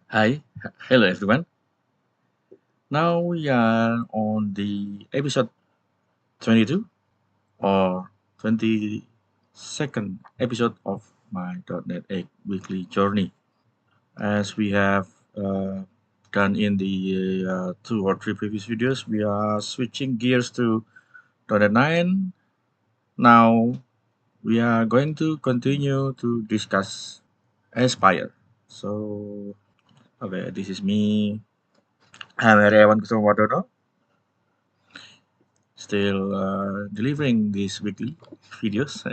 Hello everyone. Now we are on the episode 22 or 22nd episode of my .NET 8 weekly journey. As we have uh, done in the 2 or 3 previous videos, we are switching gears to .NET 9. Now we are going to continue to discuss Aspire. So, okay, this is me. I'm Heriawan Kusumawardono, still delivering these weekly videos.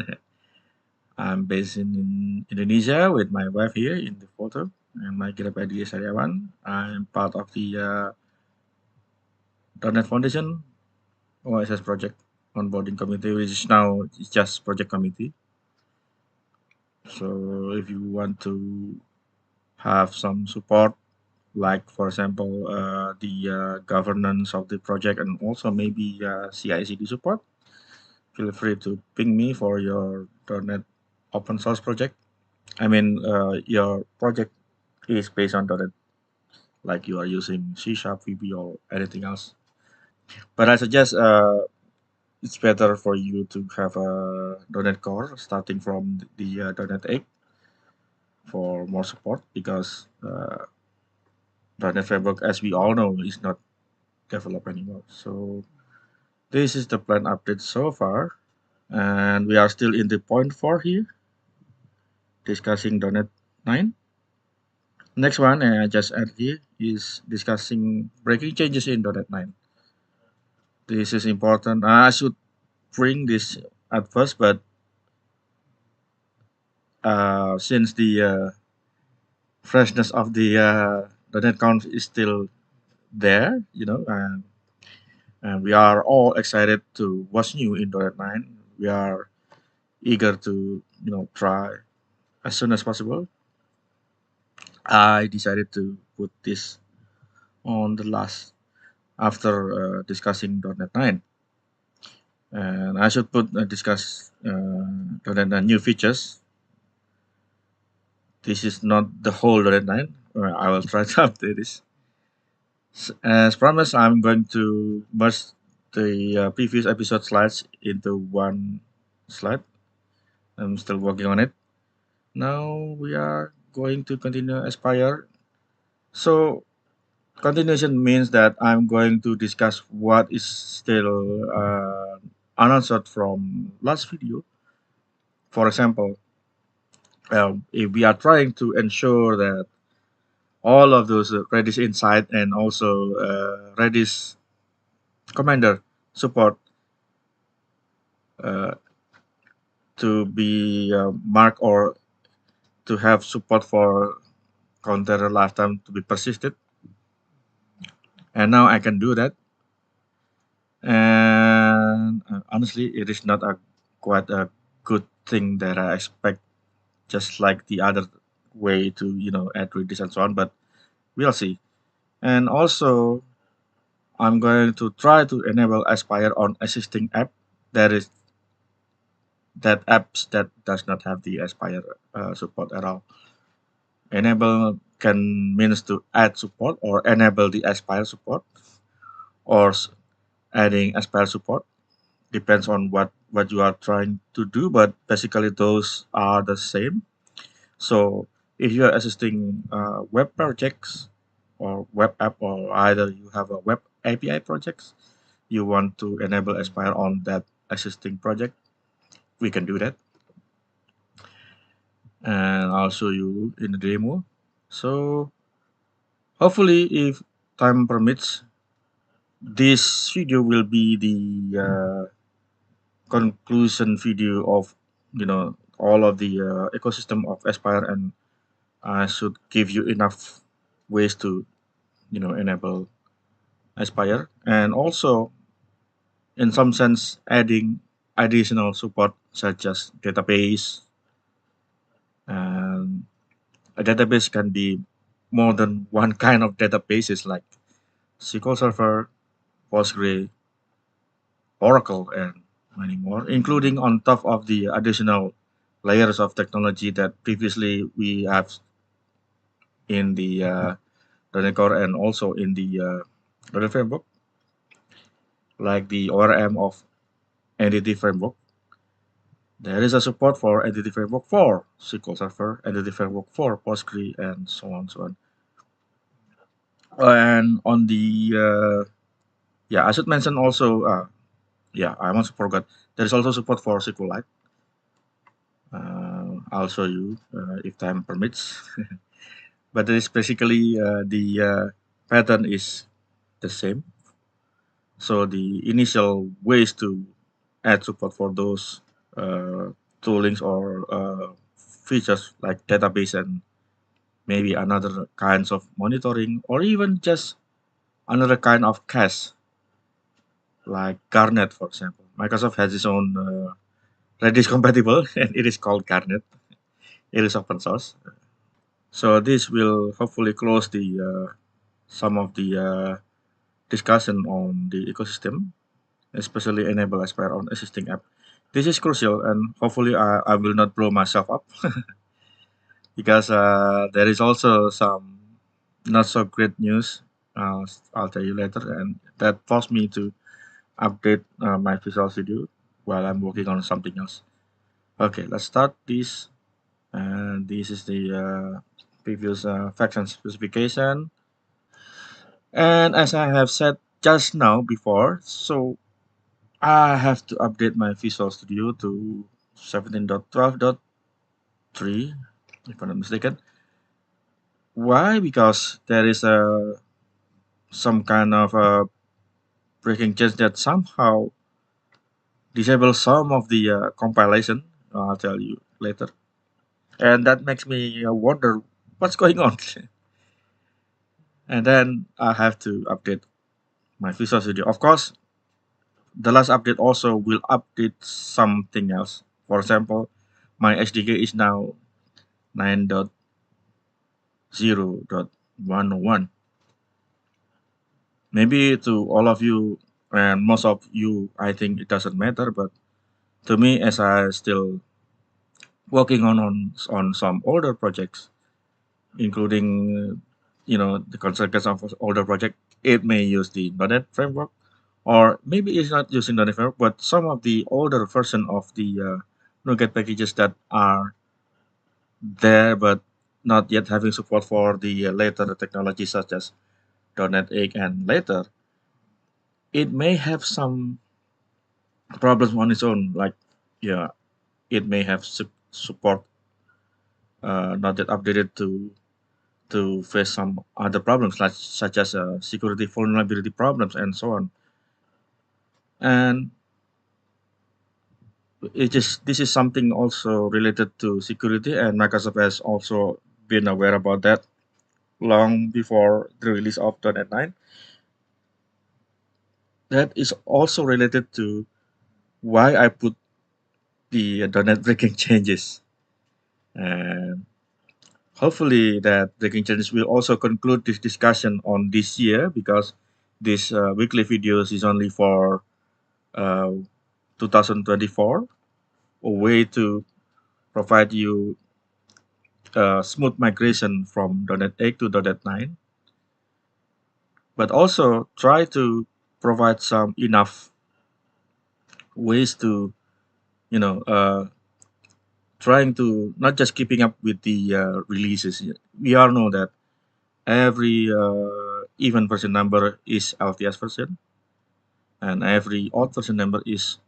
I'm based in Indonesia with my wife here in the photo, and my Girapadi is Saryawan. I'm part of the .NET Foundation OSS project onboarding committee, which is now just project committee. So if you want to have some support, like for example the governance of the project and also maybe CI/CD support, feel free to ping me for your .NET open source project. I mean, your project is based on .NET, like you are using C Sharp, VB, or anything else. But I suggest it's better for you to have a .NET Core starting from the .NET 8 for more support because .NET Framework, as we all know, is not developed anymore. So this is the plan update so far, and we are still in the point 4 here, discussing .NET 9. Next one, I just add here, is discussing breaking changes in .NET 9. This is important. I should bring this at first, but since the freshness of the .NET count is still there, and we are all excited to what's new in .NET 9. We are eager to try as soon as possible. I decided to put this on the last after discussing .NET 9. And I should discuss .NET new features. This is not the whole .NET 9. I will try to update this. As promised, I'm going to merge the previous episode slides into one slide. I'm still working on it. Now we are going to continue Aspire. So continuation means that I'm going to discuss what is still unanswered from last video. For example, if we are trying to ensure that all of those Redis Insight and also Redis Commander support uh, to be marked or to have support for container lifetime to be persisted. And now I can do that. And honestly, it is not a quite a good thing that I expect, just like the other way to add Redis and so on. But we'll see. And also, I'm going to try to enable Aspire on existing app that is that apps that does not have the Aspire support at all. Enable can means to add support or enable the Aspire support or adding Aspire support. Depends on what you are trying to do, but basically those are the same. So if you are assisting web projects or web app, or either you have a web API projects, you want to enable Aspire on that existing project, we can do that. And I'll show you in the demo. So hopefully, if time permits, this video will be the conclusion video of all of the ecosystem of Aspire, and I should give you enough ways to enable Aspire, and also in some sense adding additional support such as database. And a database can be more than one kind of databases like SQL Server, Postgre, Oracle, and many more, including on top of the additional layers of technology that previously we have in the .NET Core and also in the .NET Framework, like the ORM of Entity Framework. There is a support for Entity Framework for SQL Server, Entity Framework for Postgre, and so on, so on. And on the yeah, I should mention also. Yeah, I almost forgot. There is also support for SQLite. I'll show you if time permits. But it is basically the pattern is the same. So the initial ways to add support for those toolings or features like database and maybe another kinds of monitoring or even just another kind of cache like Garnet, for example. Microsoft has its own Redis compatible and it is called Garnet. It is open source. So this will hopefully close the some of the discussion on the ecosystem, especially enable Aspire on existing app. This is crucial, and hopefully I will not blow myself up because there is also some not so great news. I'll tell you later, and that forced me to update my Visual Studio while I'm working on something else. Okay, let's start this. And this is the previous facts and specification. And as I have said just now before, so I have to update my Visual Studio to 17.12.3, if I'm not mistaken. Why? Because there is some kind of a breaking change that somehow disables some of the compilation. I'll tell you later. And that makes me wonder what's going on. And then I have to update my Visual Studio. Of course, the last update also will update something else. For example, my SDK is now 9.0.101. Maybe to all of you and most of you, I think it doesn't matter, but to me, as I still working on some older projects, including the consequence of older project, it may use the .NET framework, or maybe it's not using .NET framework, but some of the older version of the NuGet packages that are there, but not yet having support for the later technologies such as .NET 8 and later, it may have some problems on its own. Like, yeah, it may have support not yet updated to face some other problems, like such as security vulnerability problems and so on. And this is something also related to security, and Microsoft has also been aware about that long before the release of .NET 9. That is also related to why I put the .NET breaking changes. And hopefully that breaking changes will also conclude this discussion on this year, because this weekly videos is only for 2024, a way to provide you smooth migration from .NET 8 to .NET 9, but also try to provide some enough ways to trying to not just keeping up with the releases. We all know that every even version number is LTS version, and every odd version number is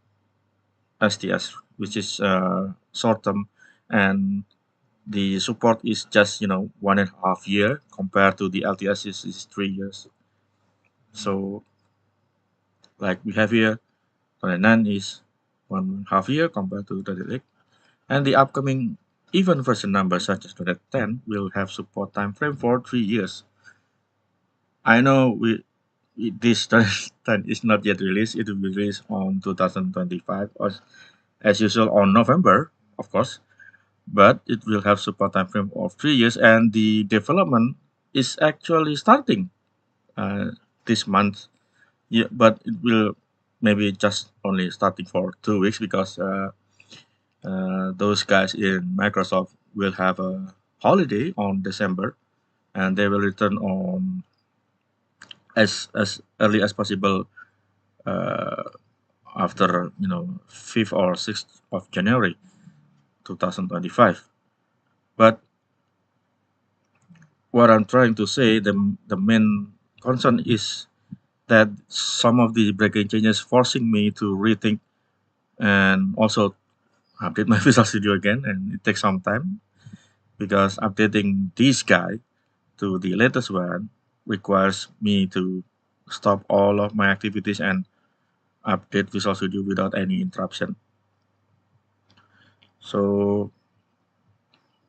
STS, which is short term, and the support is just 1.5 year compared to the LTS is 3 years. So like we have here, 29 is 1.5 year compared to 38, and the upcoming even version numbers such as .NET 10 will have support time frame for 3 years. I know this .NET is not yet released. It will be released on 2025, or as usual on November, of course. But it will have support time frame of 3 years, and the development is actually starting this month. Yeah, but it will maybe just only starting for 2 weeks, because those guys in Microsoft will have a holiday on December. and they will return on as early as possible uh, after 5th or 6th of January 2025. But what I'm trying to say, the main concern is that some of the breaking changes forcing me to rethink and also update my Visual Studio again, and it takes some time because updating this guy to the latest one requires me to stop all of my activities and update Visual Studio without any interruption. So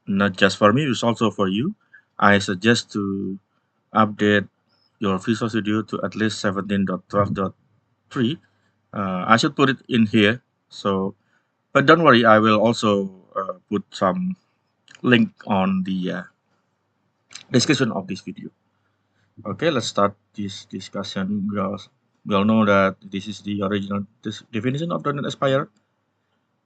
not just for me, it's also for you. I suggest to update your Visual Studio to at least 17.12.3. I should put it in here. So, but don't worry, I will also put some link on the description of this video. Okay, let's start this discussion. We all know that this is the original definition of .NET Aspire.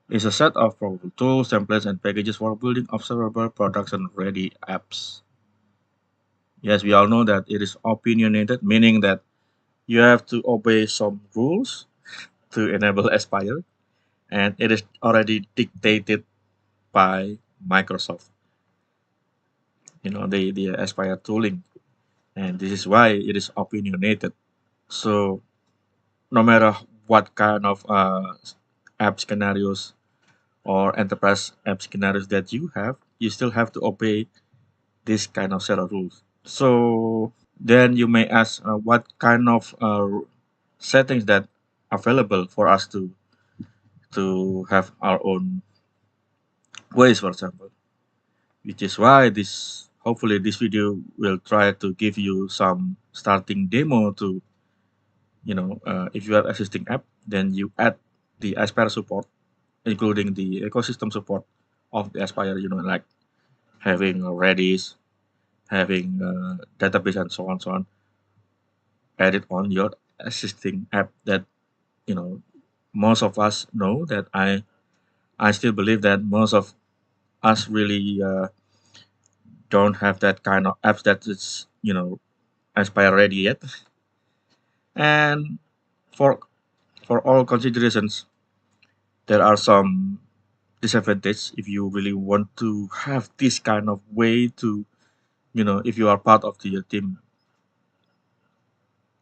It's a set of powerful tools, templates, and packages for building observable, production-ready apps. Yes, we all know that it is opinionated, meaning that you have to obey some rules to enable Aspire, and it is already dictated by Microsoft. The Aspire tooling, and this is why it is opinionated. So no matter what kind of app scenarios or enterprise app scenarios that you have, you still have to obey this kind of set of rules. So then you may ask what kind of settings that available for us to have our own ways, for example. Which is why hopefully this video will try to give you some starting demo to if you have existing app, then you add the Aspire support, including the ecosystem support of the Aspire, like having a Redis, having a database, and so on, so on, add it on your existing app that, most of us know that I still believe that most of us really don't have that kind of apps that is, Aspire ready yet. And for for all considerations, there are some disadvantages if you really want to have this kind of way to, if you are part of the team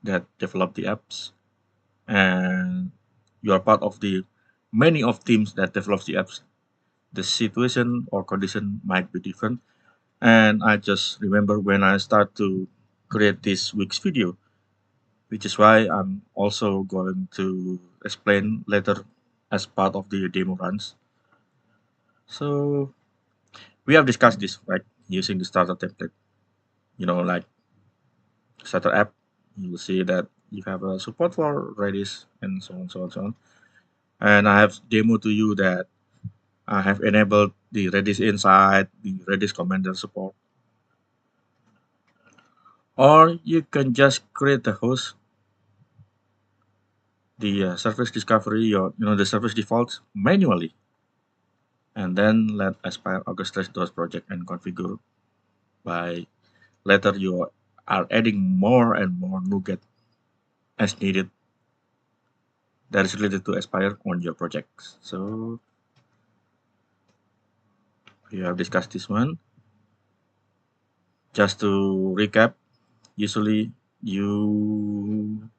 that develop the apps, and you are part of the many of teams that develop the apps, the situation or condition might be different. And I just remember when I start to create this week's video, which is why I'm also going to explain later as part of the demo runs. So we have discussed this, right? Using the starter template, like starter app, you will see that you have a support for Redis and so on, so on, so on. And I have demo to you that I have enabled the Redis inside the Redis commander support. Or you can just create the host, the service discovery, or the service defaults manually, and then let Aspire orchestrate those project and configure by later you are adding more and more NuGet as needed that is related to Aspire on your projects. So we have discussed this one. Just to recap, usually you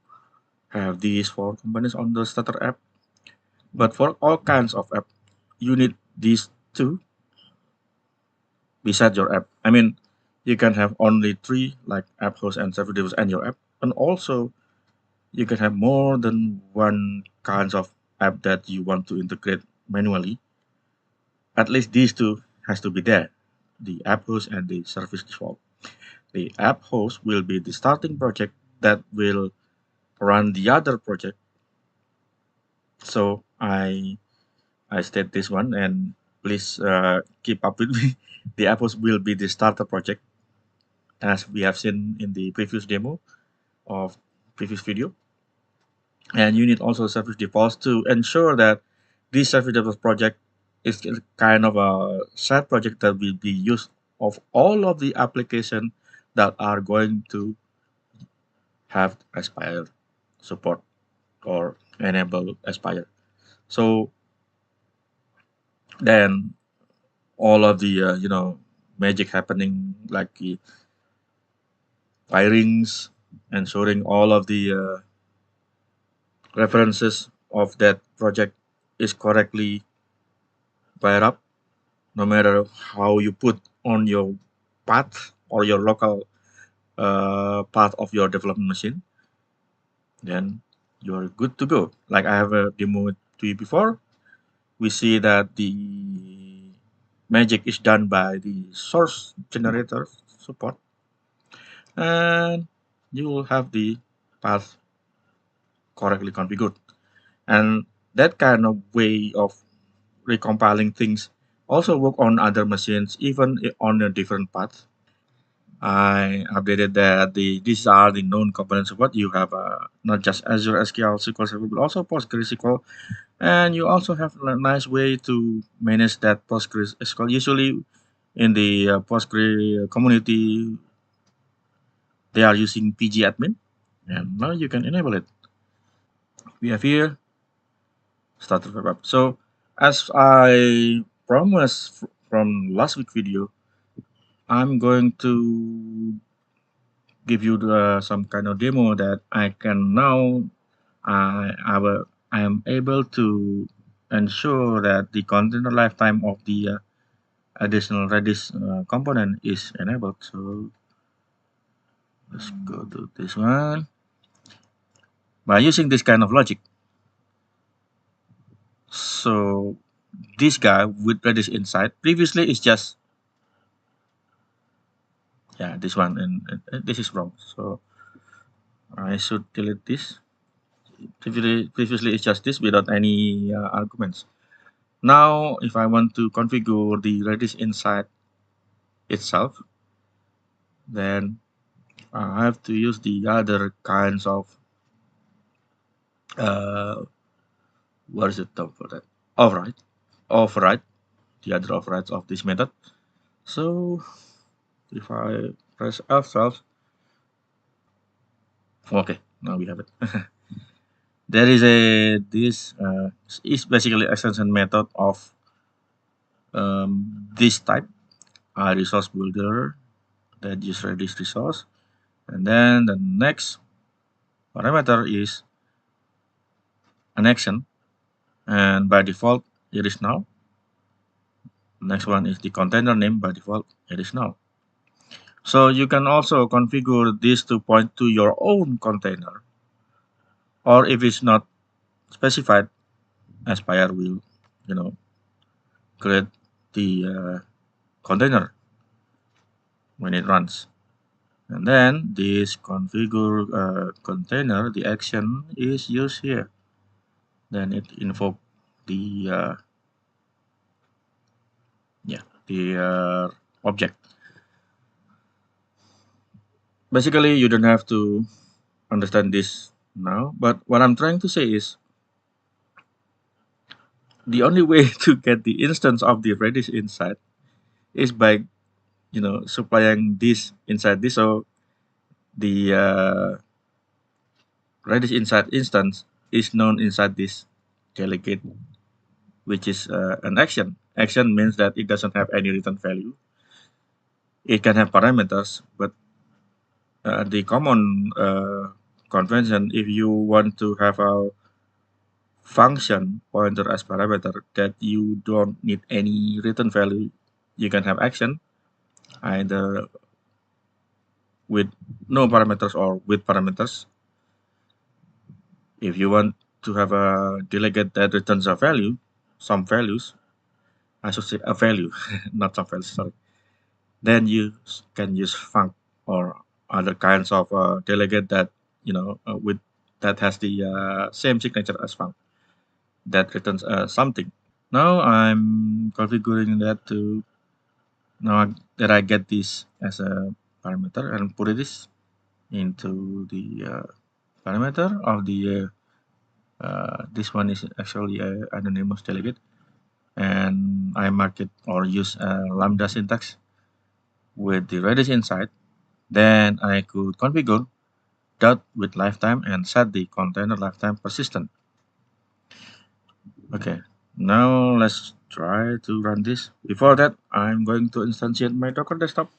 have these 4 components on the starter app, but for all kinds of app, you need these 2 beside your app. I mean, you can have only 3 like app host and service device and your app, and also you can have more than one kinds of app that you want to integrate manually. At least these 2 has to be there, the app host and the service default. The app host will be the starting project that will run the other project. So I state this one, and please keep up with me. The app host will be the starter project, as we have seen in the previous demo of previous video. And you need also service defaults to ensure that this service default project is kind of a side project that will be used of all of the application that are going to have Aspire support or enable Aspire. So then all of the magic happening, like the firings, ensuring all of the references of that project is correctly wired up, no matter how you put on your path or your local path of your development machine, then you're good to go. Like I have a demo to you before, we see that the magic is done by the source generator support, and you will have the path correctly configured. And that kind of way of recompiling things also work on other machines, even on a different path. I updated that these are the known components of what you have, not just Azure SQL, SQL Server, but also PostgreSQL, and you also have a nice way to manage that PostgreSQL. Usually, in the Postgre community, they are using pgadmin, and now you can enable it. We have here started web app. So, as I promised from last week video, I'm going to give you some kind of demo that I can now I am able to ensure that the container lifetime of the additional Redis component is enabled. So let's go to this one by using this kind of logic. So this guy with Redis inside previously is just this one, and this is wrong. So I should delete this. Previously it's just this without any arguments. Now, if I want to configure the Redis inside itself, then I have to use the other kinds of what is the term for that? Override, the other overrides of this method. So if I press F12, okay, now we have it. There is this is basically extension method of this type, a resource builder that use Redis resource, and then the next parameter is an action, and by default it is null. Next one is the container name, by default it is null. So you can also configure this to point to your own container, or if it's not specified, Aspire will create the container when it runs. And then this configure container, the action is used here. Then it invoke the object. Basically, you don't have to understand this now, but what I'm trying to say is the only way to get the instance of the Redis inside is by supplying this inside this. So the Redis inside instance is known inside this delegate, which is an action. Action means that it doesn't have any return value. It can have parameters, but the common convention, if you want to have a function pointer as parameter that you don't need any return value, you can have action either with no parameters or with parameters. If you want to have a delegate that returns a value, some values, I should say a value, not some values, sorry, then you can use func or other kinds of delegate that with that has the same signature as func that returns something. Now I'm configuring that to now that I get this as a parameter and put this into the parameter of the this one is actually a anonymous delegate, and I mark it or use lambda syntax with the Redis inside. Then I could configure dot with lifetime and set the container lifetime persistent. Okay, now let's try to run this. Before that, I'm going to instantiate my Docker desktop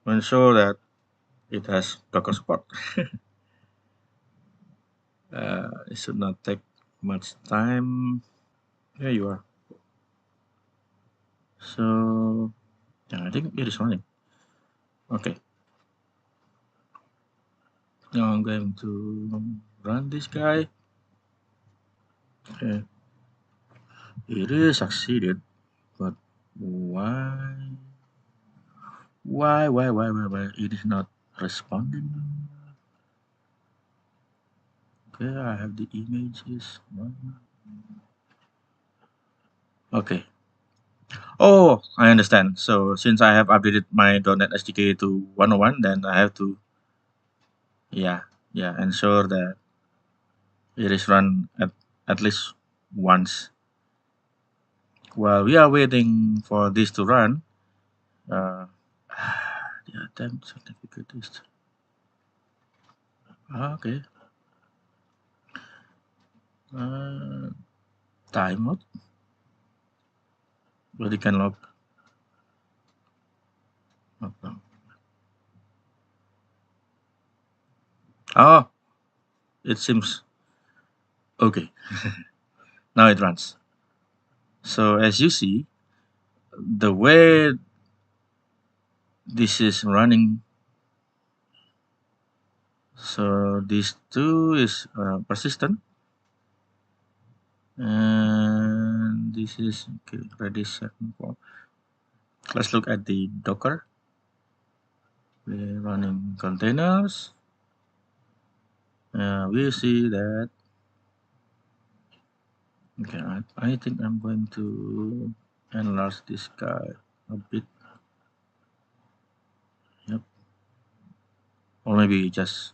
to ensure that it has Docker support. It should not take much time. There you are. So, yeah, I think it is running. Okay, now I'm going to run this guy. Okay, it is succeeded, but why? Why? It is not responding. Okay, I have the images. Okay. Oh, I understand. So since I have updated my .NET SDK to 101, then I have to, yeah, ensure that it is run at least once. While we are waiting for this to run, uh, the attempt certificate is, okay. Uh, Timeout, but it can log. No. Oh, it seems okay. Now it runs. So as you see, the way this is running, so this two is persistent, and this is okay, ready second for. Let's look at the Docker. We're running containers. We see that. Okay, I think I'm going to enlarge this guy a bit. Yep. Or maybe just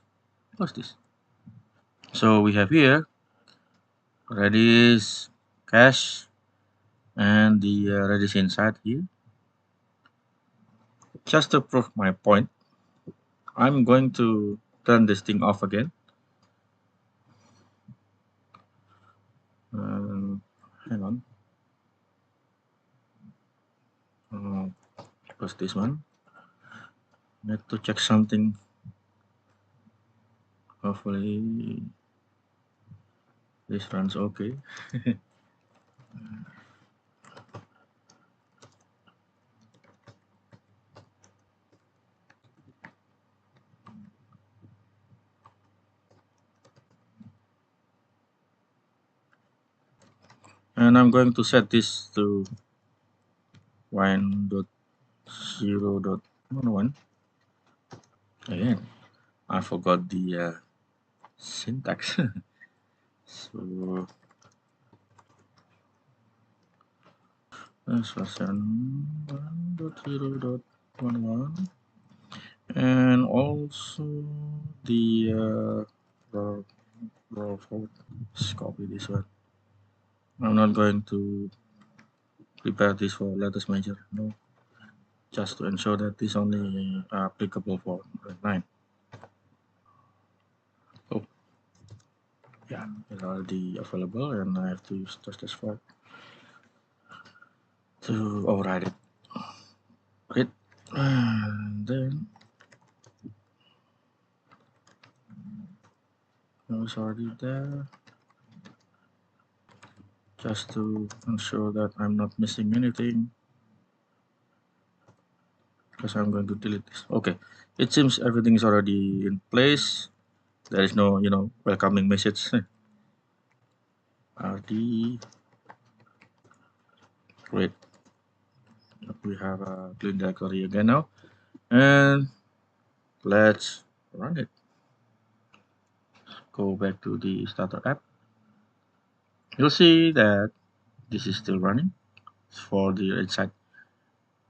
close this. So we have here Redis cache and the Redis inside here. Just to prove my point, I'm going to turn this thing off again. Hang on. Close this one. Need to check something. Hopefully this runs okay. And I'm going to set this to 1.0.11. Again, I forgot the syntax. So this version 1.0.11, and also the raw code. Let's copy this one. I'm not going to prepare this for latest major, no, just to ensure that this only applicable for 9. Oh, yeah, it's already available, and I have to use test file to override it. Great. And then it's already there. Just to ensure that I'm not missing anything, because I'm going to delete this. Okay, it seems everything is already in place. There is no, welcoming message. RD. Great. We have a clean directory again now, and let's run it. Go back to the starter app. You'll see that this is still running for the inside,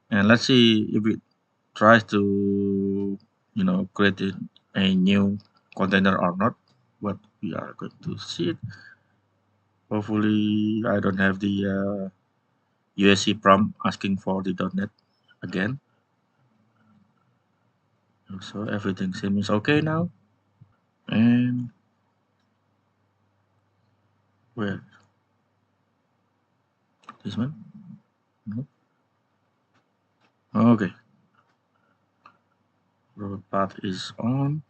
and let's see if it tries to create a new container or not. But we are going to see it. Hopefully I don't have the USC prompt asking for the .NET again. So everything seems okay now. And where this one? No. Okay, road path is on.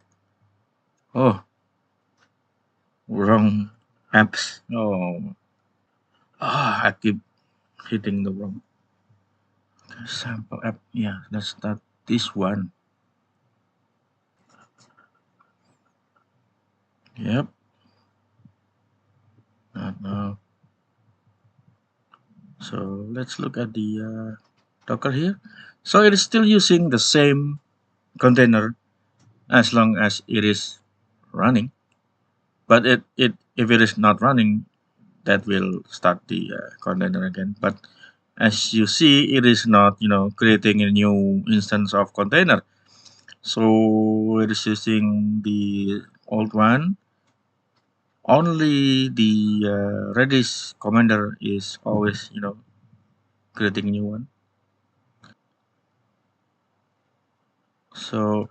Oh, wrong apps. Oh, I keep hitting the wrong sample app. Yeah, that's not this one. Yep. Not now. So let's look at the Docker here. So it is still using the same container as long as it is running. But it if it is not running, that will start the container again. But as you see, it is not creating a new instance of container. So it is using the old one. Only the Redis commander is always creating a new one. So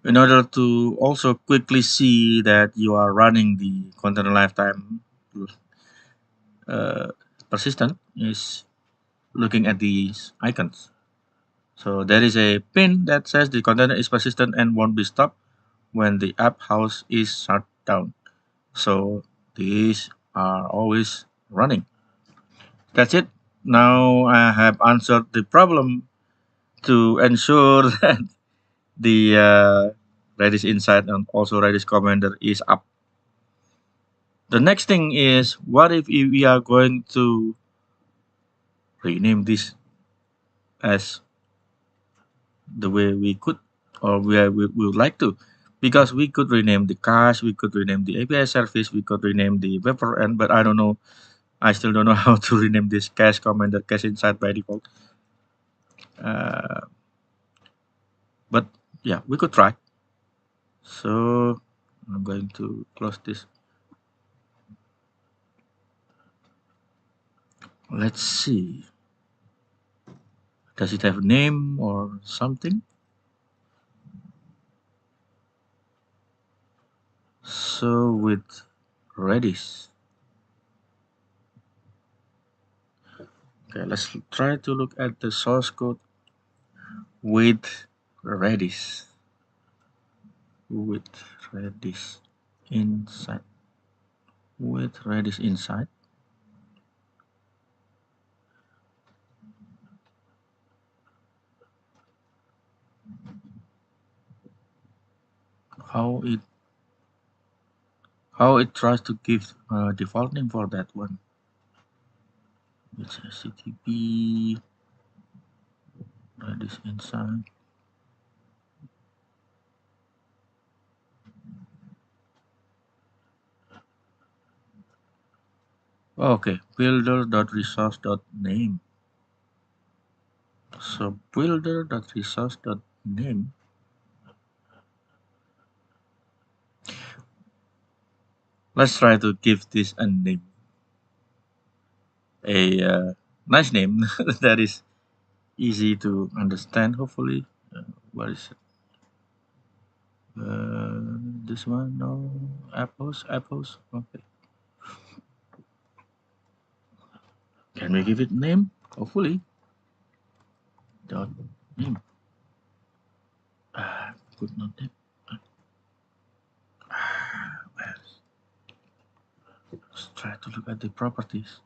in order to also quickly see that you are running the container lifetime uh, persistent is looking at these icons. So there is a pin that says the container is persistent and won't be stopped when the app house is shut down. So these are always running. That's it. Now I have answered the problem to ensure that the Redis Insight and also Redis Commander is up. The next thing is, what if we are going to rename this as the way we could or we would like to? Because we could rename the cache, we could rename the API service, we could rename the web end, but I don't know. I still don't know how to rename this cache commander cache inside by default. Uh, but yeah, we could try. So I'm going to close this. Let's see. Does it have a name or something? So with Redis. Okay, let's try to look at the source code with Redis. With Redis inside. With Redis inside. How it how it tries to give a default name for that one. It's HTTP Redis inside. Okay, builder.resource.name. So builder.resource.name. Let's try to give this a name, a nice name that is easy to understand. Hopefully, what is it? This one? No, apples, apples. Okay, can we give it name? Hopefully, dot name. Could not name. Well, let's try to look at the properties.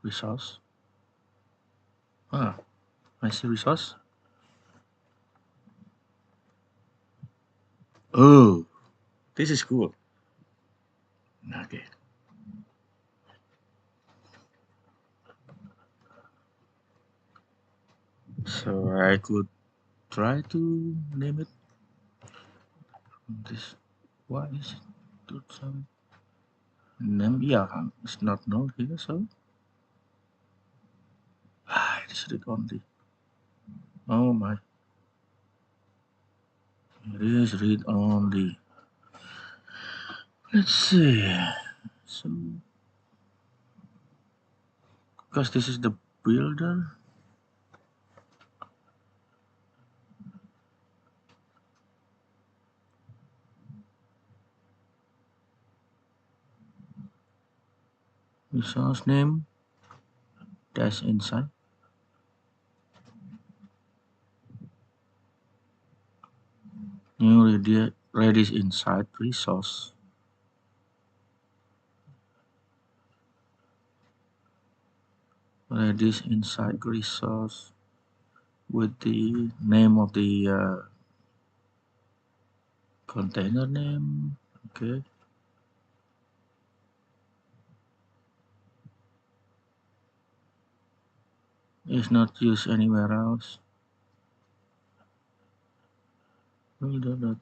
Resource. Ah, I see resource. Oh, this is cool. Okay. So I could try to name it this. What is it? Do some name? Yeah, it's not known here. So it is read only. Oh my, it is read only. Let's see. So because this is the builder. resource name dash inside. New Redis inside resource. Redis inside resource with the name of the container name. Okay. Is not used anywhere else. We'll do that.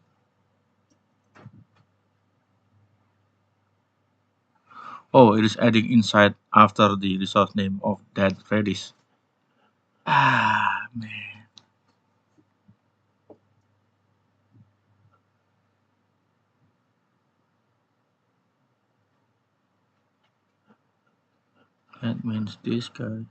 Oh, it is adding inside after the resource name of that Redis. Ah, man. That means this guy.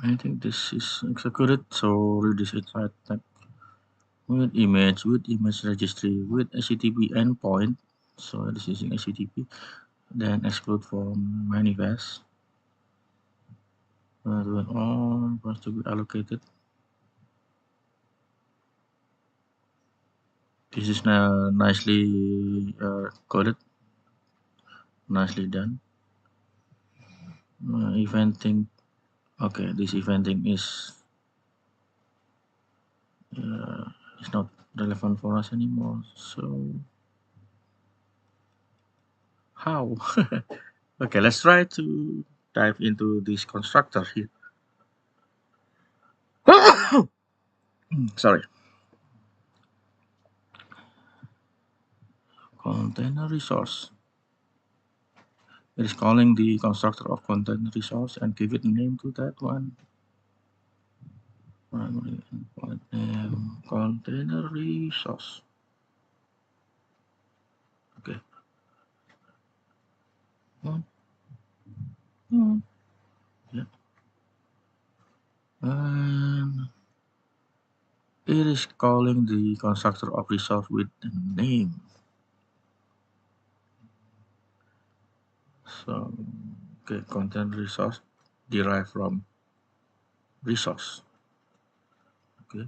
I think this is executed. So Redis inside that with image registry, with HTTP endpoint. So it is using HTTP. Then exclude from manifest. When all was to be allocated. This is now nicely coded, nicely done. Eventing. Okay, this eventing is not relevant for us anymore. So how? Okay, let's try to dive into this constructor here. Sorry. Container resource. It is calling the constructor of container resource and give it a name to that one. Primary endpoint name container resource. Okay. Yeah. And it is calling the constructor of resource with the name. So, okay, container resource derived from resource. Okay.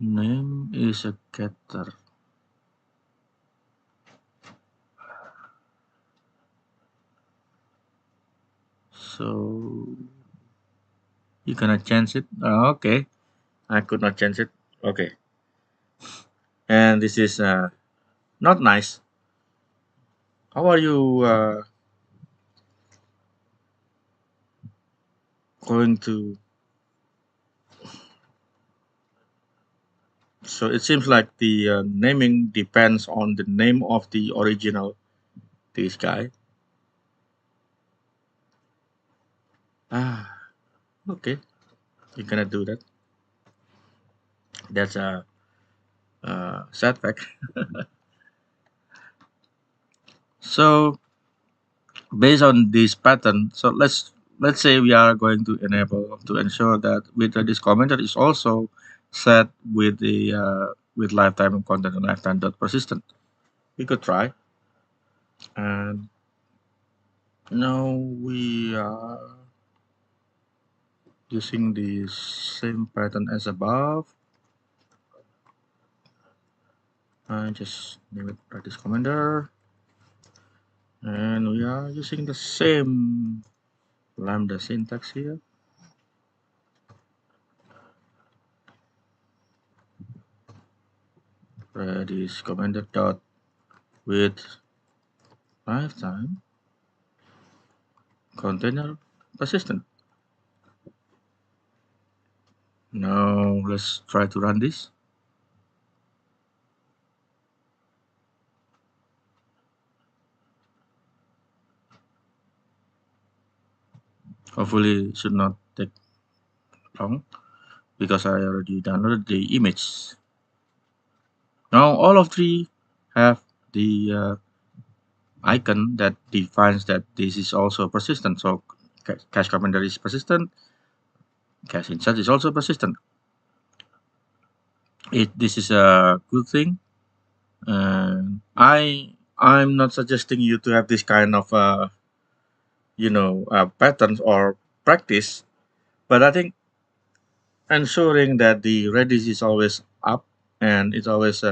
Name is a getter. So you cannot change it. Okay, I could not change it. Okay, and this is not nice. How are you going to? So it seems like the naming depends on the name of the original this guy. Ah, okay, you cannot do that. That's a sad fact. So based on this pattern, so let's say we are going to enable to ensure that with this commenter is also set with the with lifetime content and lifetime dot persistent. We could try, and now we are using the same pattern as above. I just name it practice commander, and we are using the same lambda syntax here. Practice commander dot with lifetime container persistent. Now let's try to run this. Hopefully should not take long because I already downloaded the image. Now all of three have the icon that defines that this is also persistent. So cache commander is persistent, cache insert is also persistent. This is a good thing. And I'm not suggesting you to have this kind of patterns or practice, but I think ensuring that the Redis is always up and it's always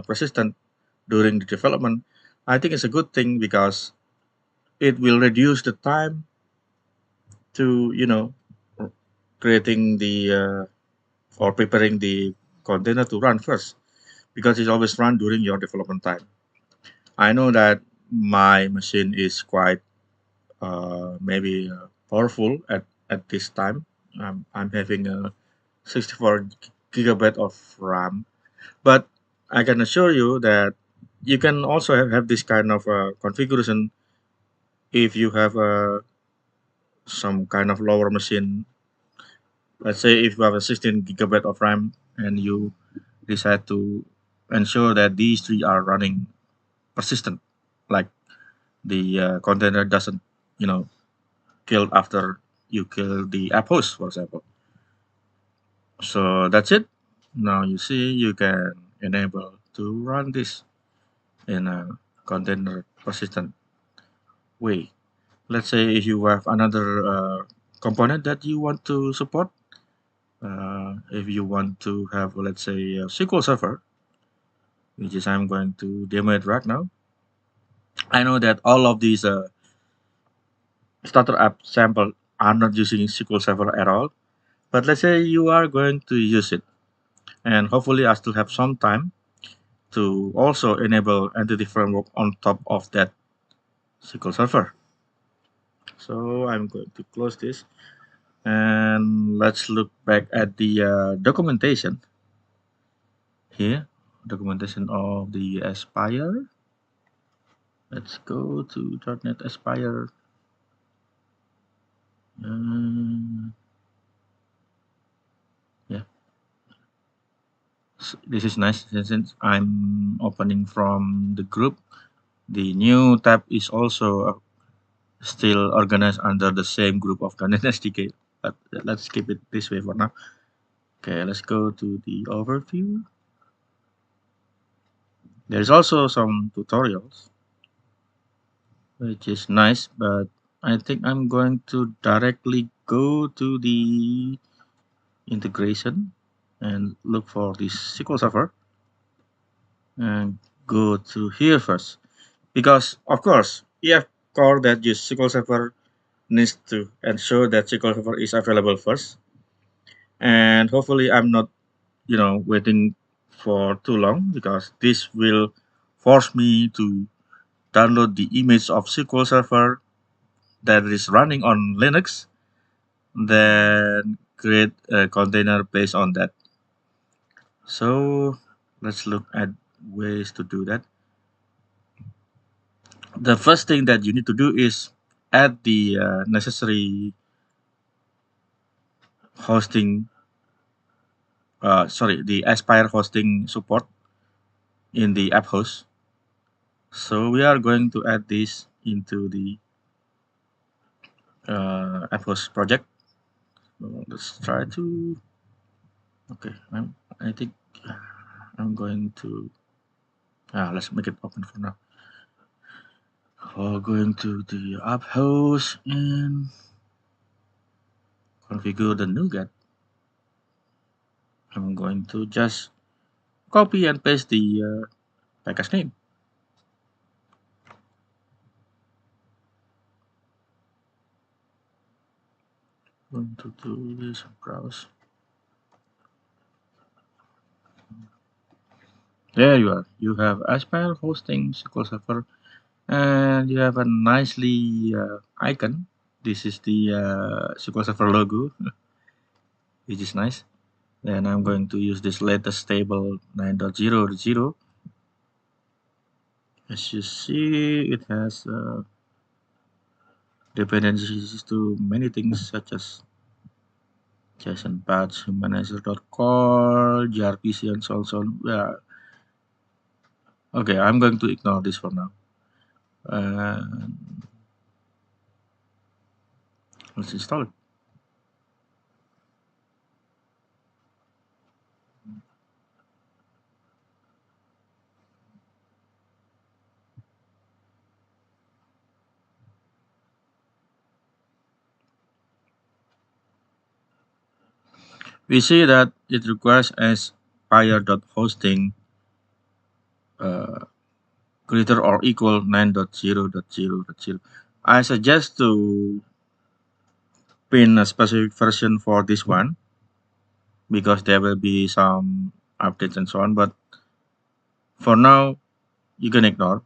persistent during the development, I think it's a good thing because it will reduce the time to creating the or preparing the container to run first, because it's always run during your development time. I know that my machine is quite maybe powerful at this time. I'm having a 64 gigabyte of RAM, but I can assure you that you can also have this kind of configuration if you have some kind of lower machine. Let's say if you have a 16 gigabyte of RAM and you decide to ensure that these three are running persistent, like the container doesn't, kill after you kill the app host, for example. So that's it. Now you see you can enable to run this in a container persistent way. Let's say if you have another component that you want to support, if you want to have, let's say, a SQL Server, which is I'm going to demo it right now. I know that all of these starter app sample are not using SQL Server at all, but let's say you are going to use it, and hopefully I still have some time to also enable entity framework on top of that SQL Server. So I'm going to close this, and let's look back at the documentation here. Documentation of the Aspire. Let's go to .NET Aspire. Yeah, this is nice. Since I'm opening from the group, the new tab is also still organized under the same group of .NET SDK. But let's keep it this way for now. Okay, let's go to the overview. There's also some tutorials, which is nice, but I think I'm going to directly go to the integration and look for this SQL Server and go to here first. Because, of course, EF core that use SQL Server needs to ensure that SQL Server is available first. And hopefully I'm not, waiting for too long, because this will force me to download the image of SQL Server that is running on Linux, then create a container based on that. So let's look at ways to do that. The first thing that you need to do is add the necessary hosting, the Aspire hosting support in the app host. So we are going to add this into the app host project. So let's try to. Okay, I think I'm going to. Let's make it open for now. Going to the app host and configure the NuGet. I'm going to just copy and paste the package name. Going to do this browse. There you are. You have Aspire hosting SQL Server, and you have a nicely icon. This is the SQL Server logo, which is nice. Then I'm going to use this latest table 9.0.0. As you see, it has dependencies to many things such as JSON patch, humanizer.core, gRPC, and so on. So on. Yeah. Okay, I'm going to ignore this for now. Let's install it. We see that it requires aspire.hosting uh, greater or equal 9.0.0.0. I suggest to pin a specific version for this one because there will be some updates and so on. But for now, you can ignore.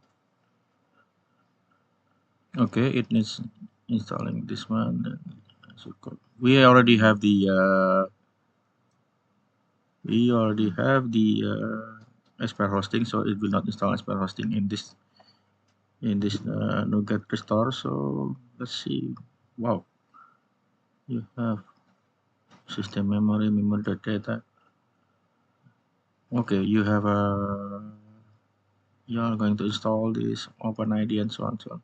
Okay, it needs installing this one. We already have the Aspire hosting, so it will not install Aspire hosting in this NuGet restore. So let's see. Wow, you have system memory, data. Okay, you are going to install this OpenID and so on. So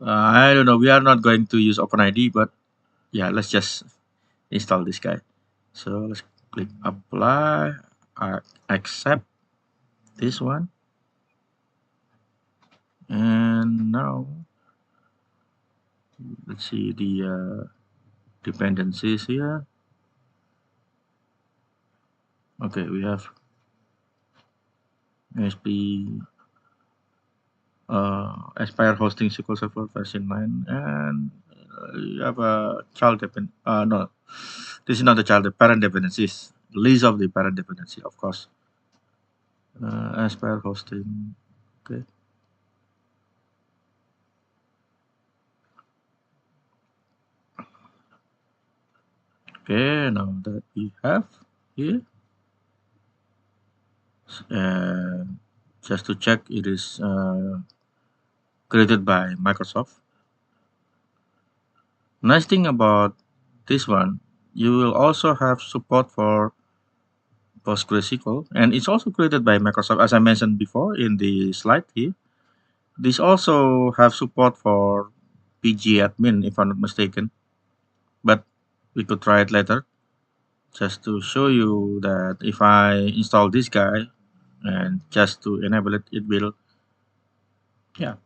on. I don't know. We are not going to use OpenID, but yeah, let's just install this guy. So let's click apply. Accept this one, and now let's see the dependencies here. Okay, we have SP Aspire hosting SQL Server version 9, and you have a child depend. No, this is not the child. The parent dependencies. List of the parent dependency, of course. Aspire hosting. Okay. Okay. Now that we have here, just to check, it is created by Microsoft. Nice thing about this one, you will also have support for PostgreSQL, and it's also created by Microsoft, as I mentioned before in the slide here. This also have support for pgadmin, if I'm not mistaken, but we could try it later. Just to show you that if I install this guy and just to enable it, it will, yeah,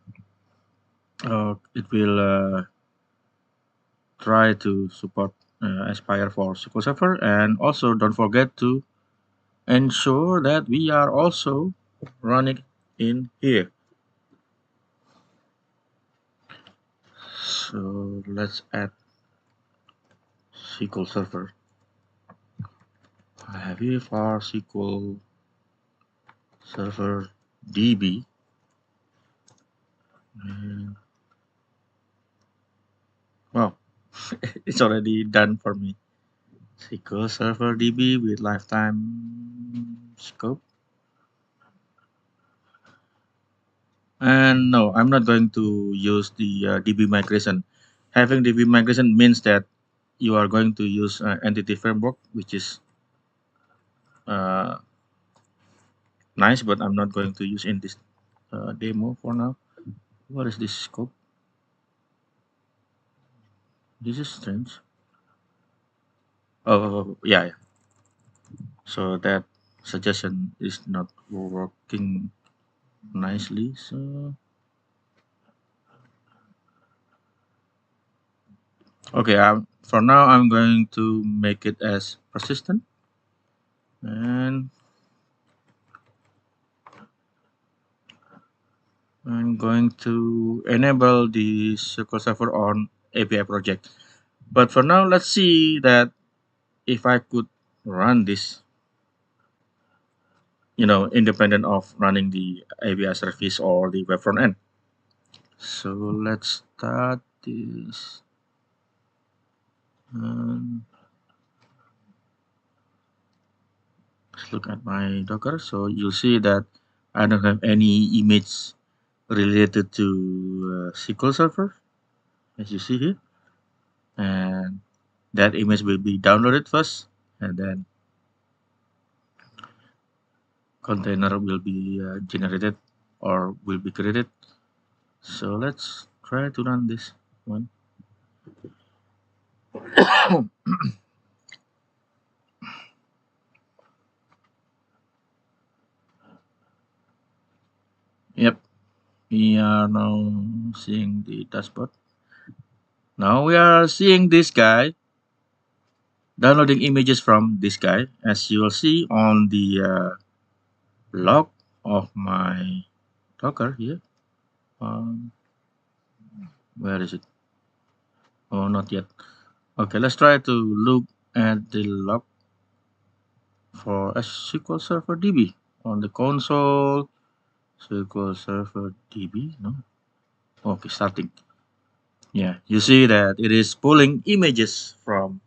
it will try to support Aspire for SQL Server, and also don't forget to ensure that we are also running in here. So let's add SQL Server. I have here for SQL Server DB. And, well, it's already done for me. SQL Server DB with lifetime scope. And no, I'm not going to use the DB migration. Having DB migration means that you are going to use entity framework, which is uh, nice, but I'm not going to use in this demo for now. What is this scope? This is strange. Oh, yeah, yeah. So that suggestion is not working nicely. So okay, for now I'm going to make it as persistent, and I'm going to enable the SQL Server on API project. But for now, let's see that if I could run this, independent of running the API service or the web front end. So let's start this. Let's look at my Docker. So you'll see that I don't have any image related to SQL Server. as you see here, and that image will be downloaded first, and then container will be generated or will be created. So let's try to run this one. Yep, we are now seeing the dashboard. Now we are seeing this guy downloading images from this guy, as you will see on the log of my Docker here. Um, where is it? Oh, not yet. Okay, let's try to look at the log for SQL Server DB on the console. SQL Server DB, no? Okay, starting. Yeah, you see that it is pulling images from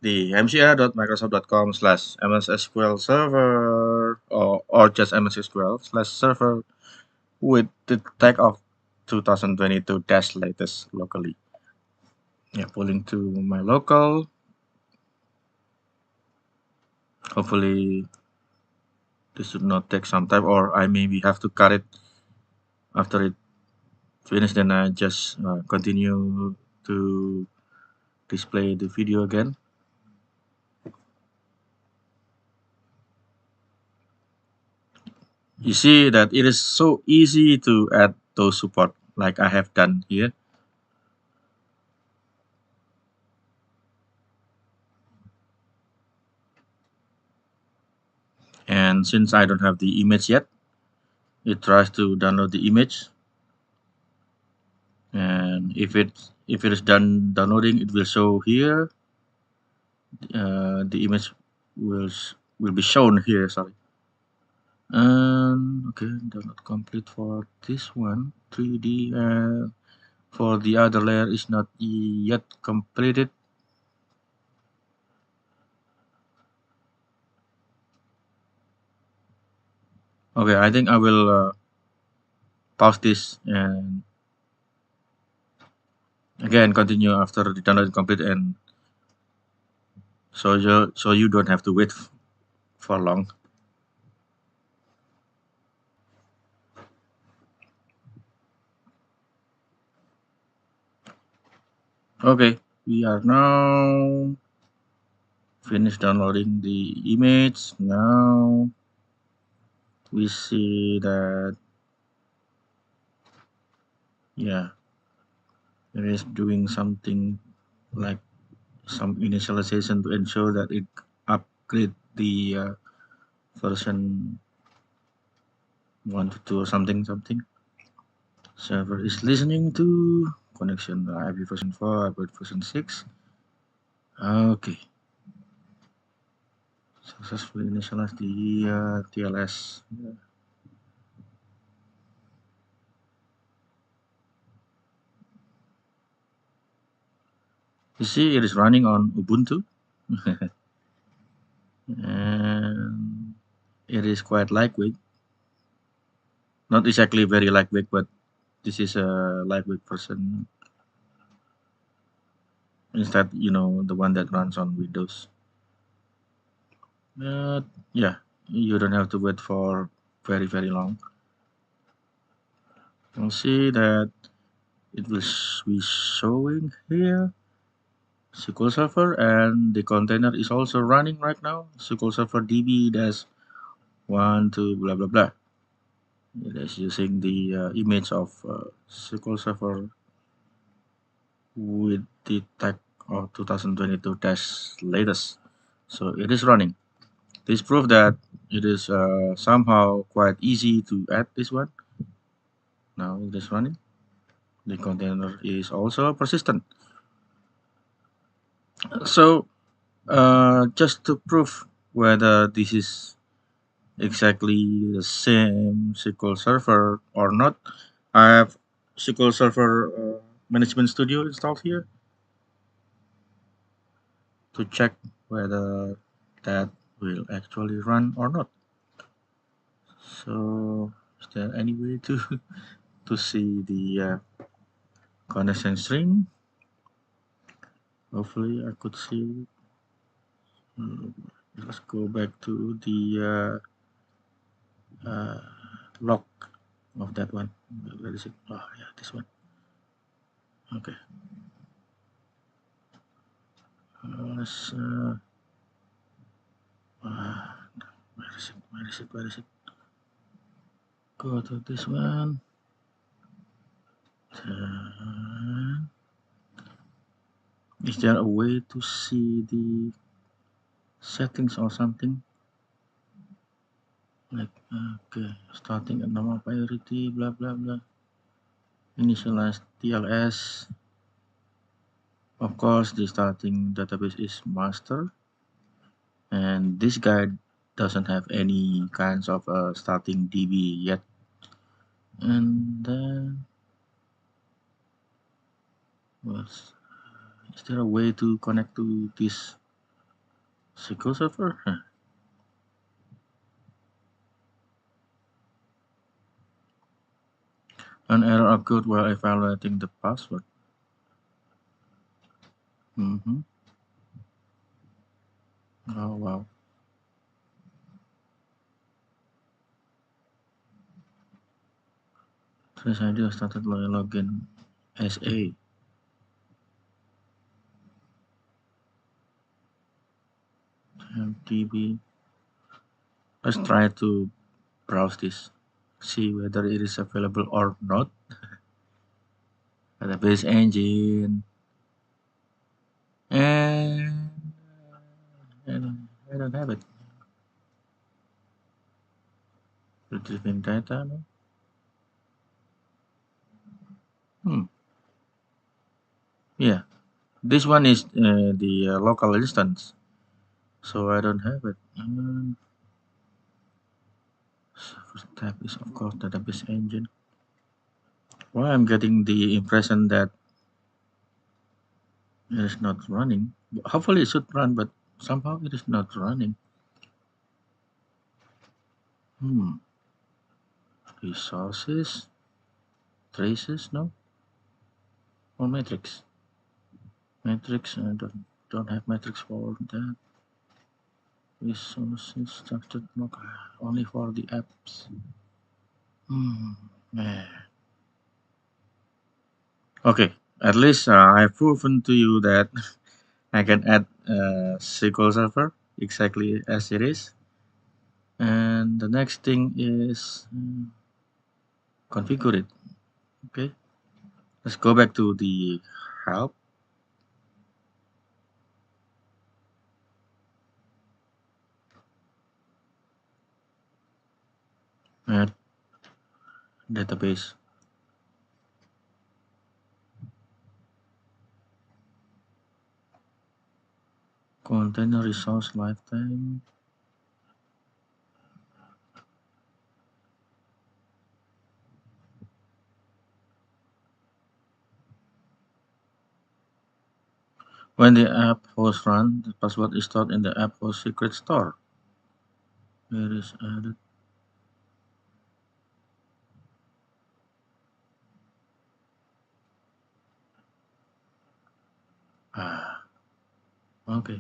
the mcr.microsoft.com/mssql server or just mssql slash server with the tag of 2022 dash latest locally. Yeah, pulling to my local. Hopefully this should not take some time, or I maybe have to cut it after it finish, then I just continue to display the video again. You see that it is so easy to add those support like I have done here. And since I don't have the image yet, it tries to download the image. And if it is done downloading, it will show here. The image will be shown here. Sorry. Okay, download complete for this one. 3D. For the other layer is not yet completed. Okay, I think I will pause this and again continue after the download complete, and so you don't have to wait for long. Okay, we are now finished downloading the image. Now we see that yeah, it is doing something like some initialization to ensure that it upgrade the version 1 to 2 or something. Server is listening to connection IP version 4, IP version 6. Okay. Successfully initialize the TLS. You see, it is running on Ubuntu. And it is quite lightweight. Not exactly very lightweight, but this is a lightweight version. Instead, the one that runs on Windows. But yeah, you don't have to wait for very, very long. You'll see that it will be showing here SQL Server, and the container is also running right now. SQL Server DB dash 1 to blah blah blah. It is using the image of SQL Server with the tag of 2022 dash latest. So it is running. This proof that it is somehow quite easy to add this one. Now it is running. The container is also persistent. So just to prove whether this is exactly the same SQL Server or not, I have SQL Server Management Studio installed here to check whether that will actually run or not. So is there any way to to see the connection string. Hopefully I could see. Let's go back to the log of that one. Where is it? Oh yeah, this one. Okay. Let's where is it? Where is it? Where is it? Go to this one. Is there a way to see the settings or something? Like, okay, starting at normal priority, blah blah blah. Initialize TLS. Of course, the starting database is master, and this guy doesn't have any kinds of starting DB yet. And then, is there a way to connect to this SQL server? An error occurred while evaluating the password. Oh wow. Trace ID started login as a. MDB. Let's try to browse this, see whether it is available or not. Database engine, and I don't have it. Retrieving data, no? Yeah, this one is the local instance, so I don't have it. First tab is of course database engine. Well, I'm getting the impression that it is not running. Hopefully it should run, but somehow it is not running. Resources, traces, no? Or matrix? Matrix, I don't have matrix for that. Resources, structured block, only for the apps. Yeah. Okay, at least I've proven to you that I can add SQL Server exactly as it is. And the next thing is configure it. Okay, let's go back to the help. Add database. Container resource lifetime. When the app host run, the password is stored in the app host secret store. Where is added? Okay.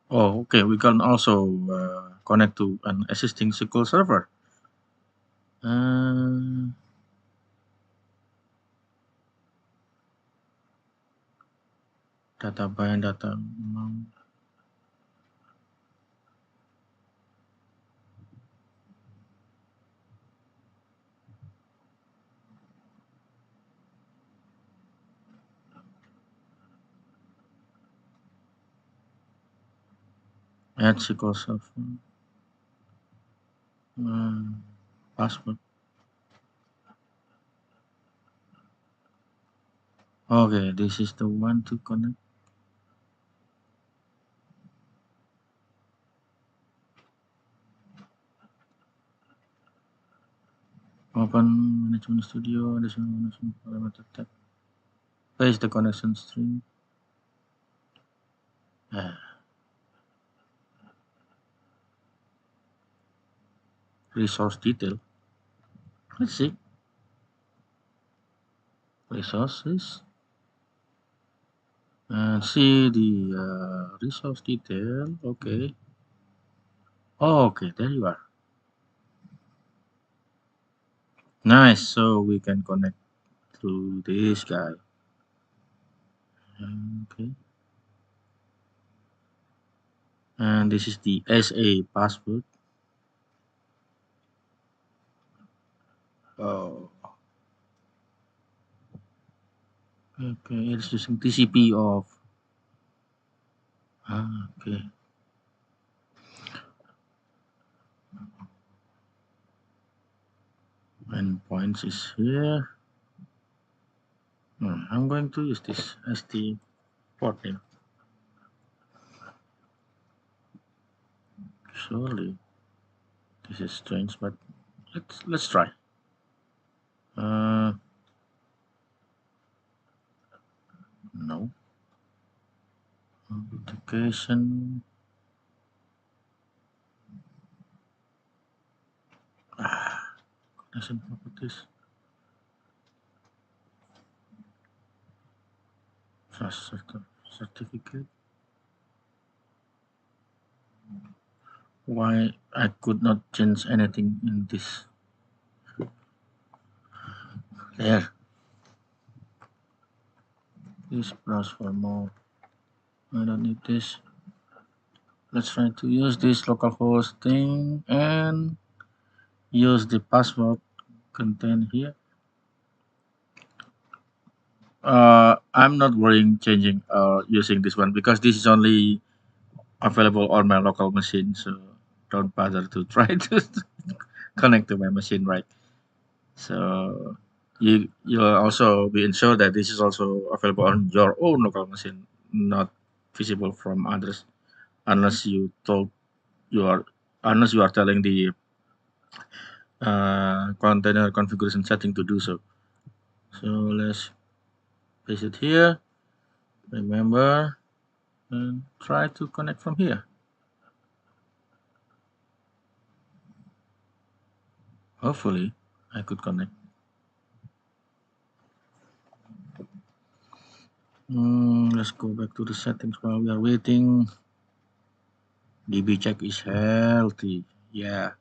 Oh, okay. We can also connect to an existing SQL server. Data bind, data amount. Add SQL server. Password. Okay, this is the one to connect. Open Management Studio, additional management parameter tab. Paste the connection string. Resource detail. Let's see. Resources. And see the resource detail. Okay. Oh, okay, there you are. Nice. So we can connect to this guy. Okay. And this is the SA password. Oh. Okay, it's using TCP of. Okay. Endpoints is here. I'm going to use this as the port name. Surely this is strange, but let's try. No authentication. Connection properties. Trust certificate. Why I could not change anything in this? There. Please browse for more. I don't need this. Let's try to use this localhost thing and use the password contained here. I'm not worrying changing using this one because this is only available on my local machine, so don't bother to try to connect to my machine, right? So you'll also be ensured that this is also available on your own local machine, not visible from others, unless you told you are unless you are telling the container configuration setting to do so. So let's paste it here. Remember and try to connect from here. Hopefully, I could connect. Let's go back to the settings while we are waiting. DB check is healthy. Yeah.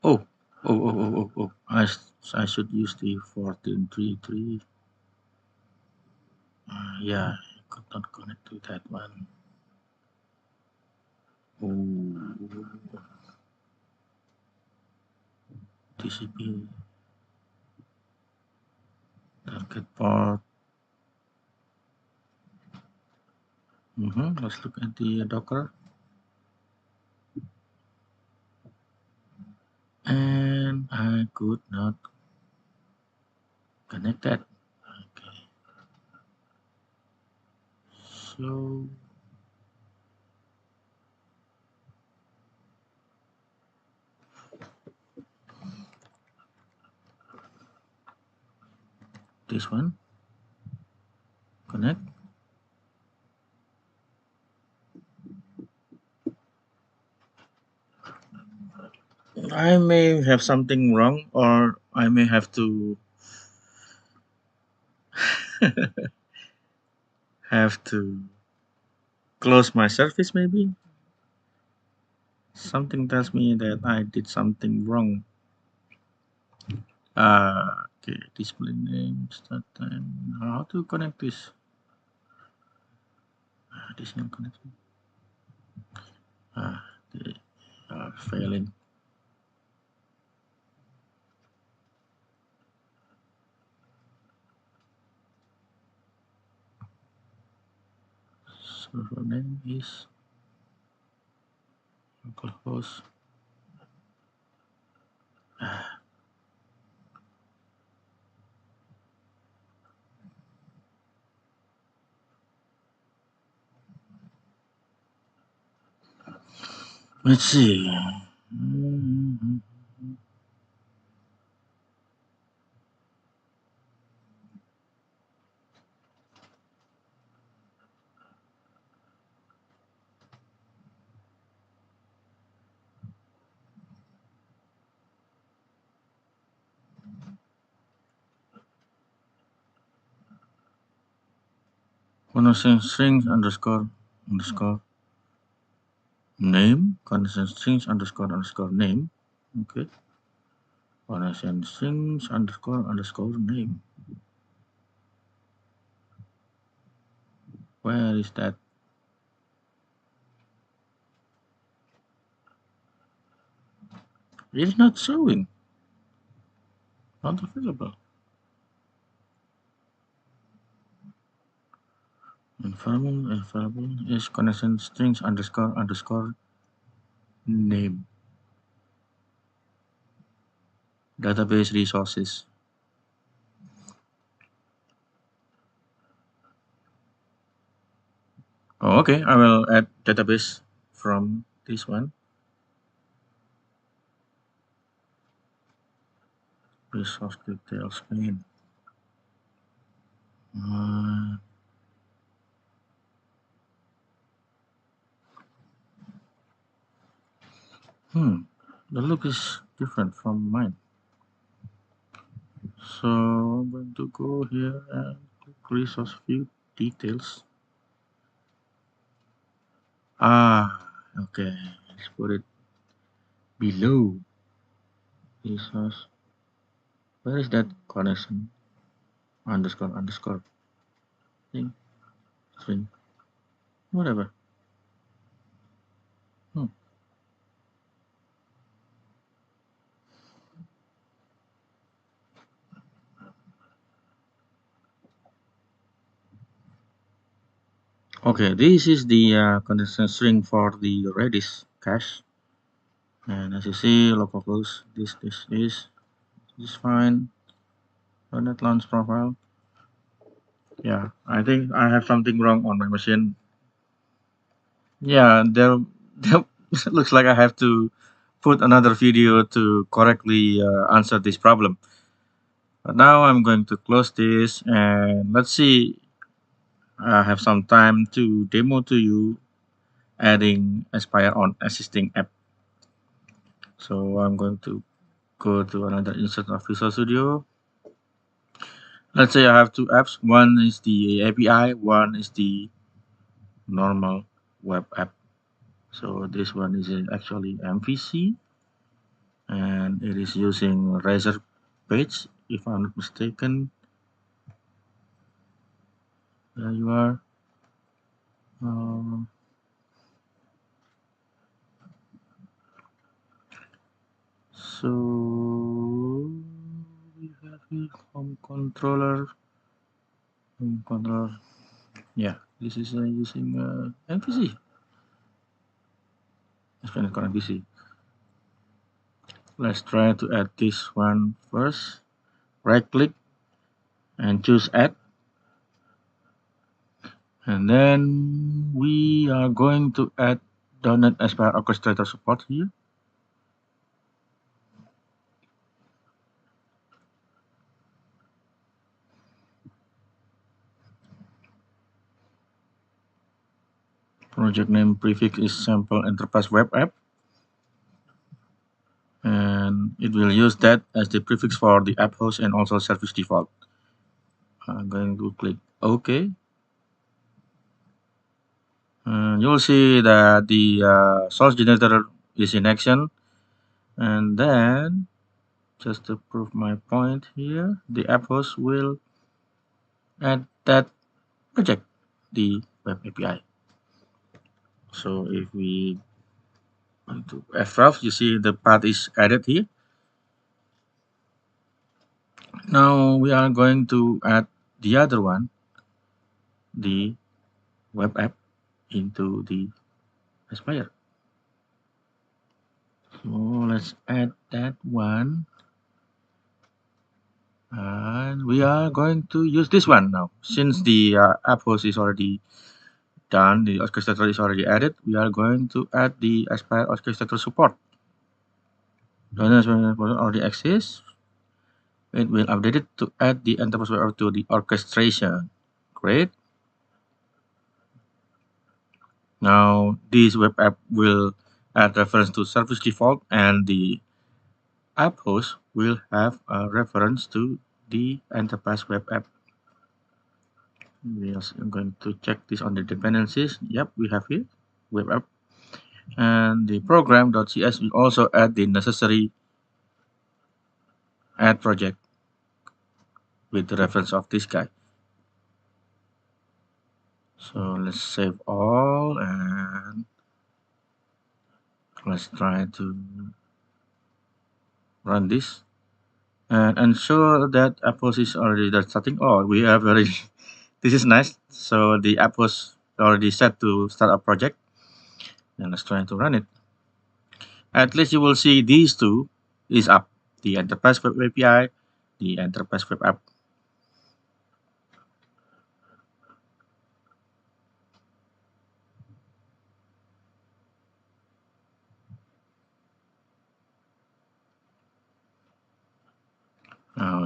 Oh, oh. I should use the 1433. Yeah, I could not connect to that one. Oh, TCP target port. Let's look at the Docker. And I could not connect that. Okay. So this one, connect. I may have something wrong, or I may have to have to close my service. Maybe something tells me that I did something wrong. Okay, display name, start time. How to connect this? Additional connection. They are failing. Server name is localhost. Let's see. Mhm. connection strings underscore name, connection strings underscore name. Okay, connection strings underscore name. Where is that? It is not showing. Not available. Available is connection strings underscore name. Database resources. Oh, okay. I will add database from this one. Resource details pane. Uh, the look is different from mine. So I'm going to go here and click resource view details. Okay. Let's put it below resource. Where is that connection? Underscore thing, string, whatever. Hmm. Okay, this is the connection string for the Redis cache. And as you see, localhost, this is fine. .NET launch profile. Yeah, I think I have something wrong on my machine. Yeah, there looks like I have to put another video to correctly answer this problem. But now I'm going to close this and let's see. I have some time to demo to you adding Aspire on existing app. So I'm going to go to another instance of Visual Studio. Let's say I have two apps. One is the API, one is the normal web app. So this one is actually MVC and it is using Razor page if I'm not mistaken. There you are. So we have here home controller. Yeah, this is using MVC. Expanded core MVC. Let's try to add this one first. Right click and choose add. And then we are going to add .NET Aspire Orchestrator support here. Project name prefix is sample enterprise web app. And it will use that as the prefix for the app host and also service default. I'm going to click OK. And you'll see that the source generator is in action. And then, just to prove my point here, the app host will add that project, the web API. So if we want to href, you see the path is added here. Now we are going to add the other one, the web app, into the Aspire. So let's add that one. And we are going to use this one now. Since the app host is already done, the orchestrator is already added, we are going to add the Aspire orchestrator support. Already exists. It will update it to add the enterprise web app to the orchestration. Great. Now this web app will add reference to service default and the app host will have a reference to the enterprise web app. We are going to check this on the dependencies. Yep, we have here web app. And the program.cs will also add the necessary add project with the reference of this guy. So let's save all and let's try to run this and ensure that app host is already starting. Oh, we have already. This is nice. So the app was already set to start a project. And let's try to run it. At least you will see these two is up. The Enterprise Web API, the Enterprise Web App.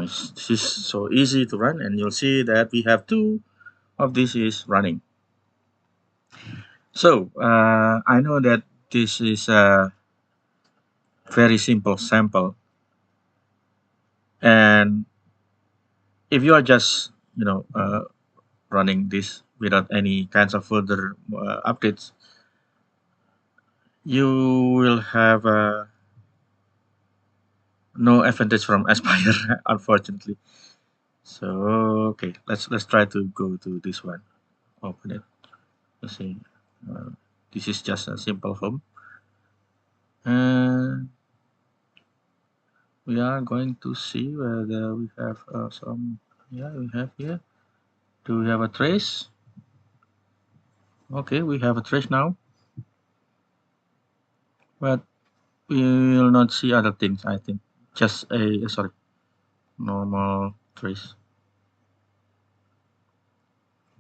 This is so easy to run, and you'll see that we have two of this is running. So I know that this is a very simple sample, and if you are just running this without any kinds of further updates, you will have no advantage from Aspire, unfortunately. So okay, let's try to go to this one. Open it. Let's see. Uh, this is just a simple home, and we are going to see whether we have some. Yeah, we have here. Do we have a trace? Okay, we have a trace now, but we will not see other things. I think just a sorry, normal trace.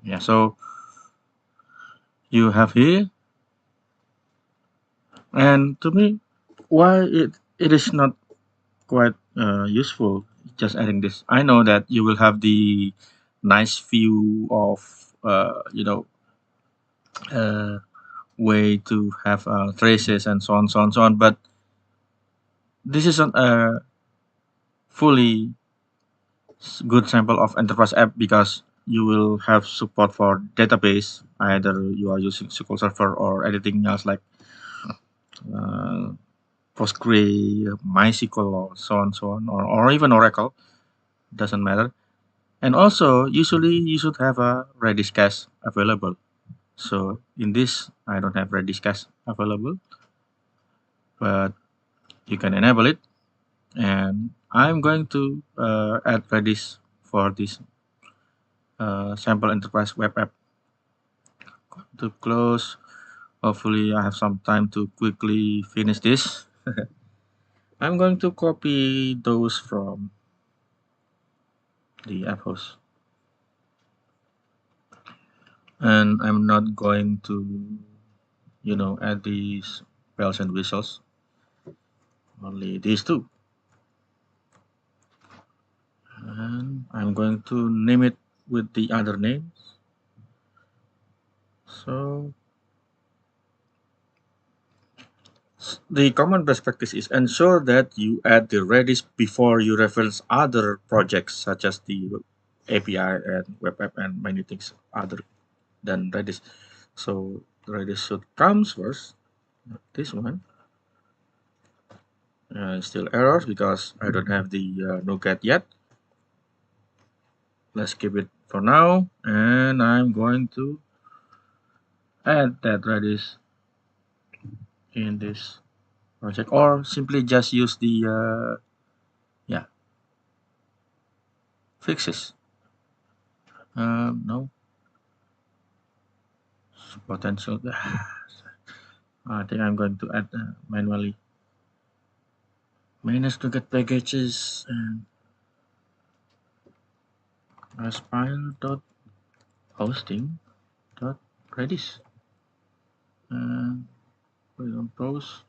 Yeah, so you have here, and to me, why it is not quite useful just adding this. I know that you will have the nice view of uh, way to have traces and so on, so on, so on. But this isn't a fully good sample of enterprise app because you will have support for database. Either you are using SQL Server or anything else like uh, Postgre, MySQL, or so on, or even Oracle. Doesn't matter. And also, usually you should have a Redis cache available. So in this, I don't have Redis cache available, but you can enable it. And I'm going to add Redis for this sample enterprise web app. To close, hopefully I have some time to quickly finish this. I'm going to copy those from the app host. And I'm not going to, add these bells and whistles. Only these two. And I'm going to name it with the other names. So the common best practice is ensure that you add the Redis before you reference other projects such as the API and web app and many things other than Redis. So Redis should come first. This one. Still errors because I don't have the NuGet yet. Let's keep it for now, and I'm going to add that Redis in this project, or simply just use the fixes. No potential. I think I'm going to add manually manage to get packages and aspire dot hosting dot redis and we don't browse.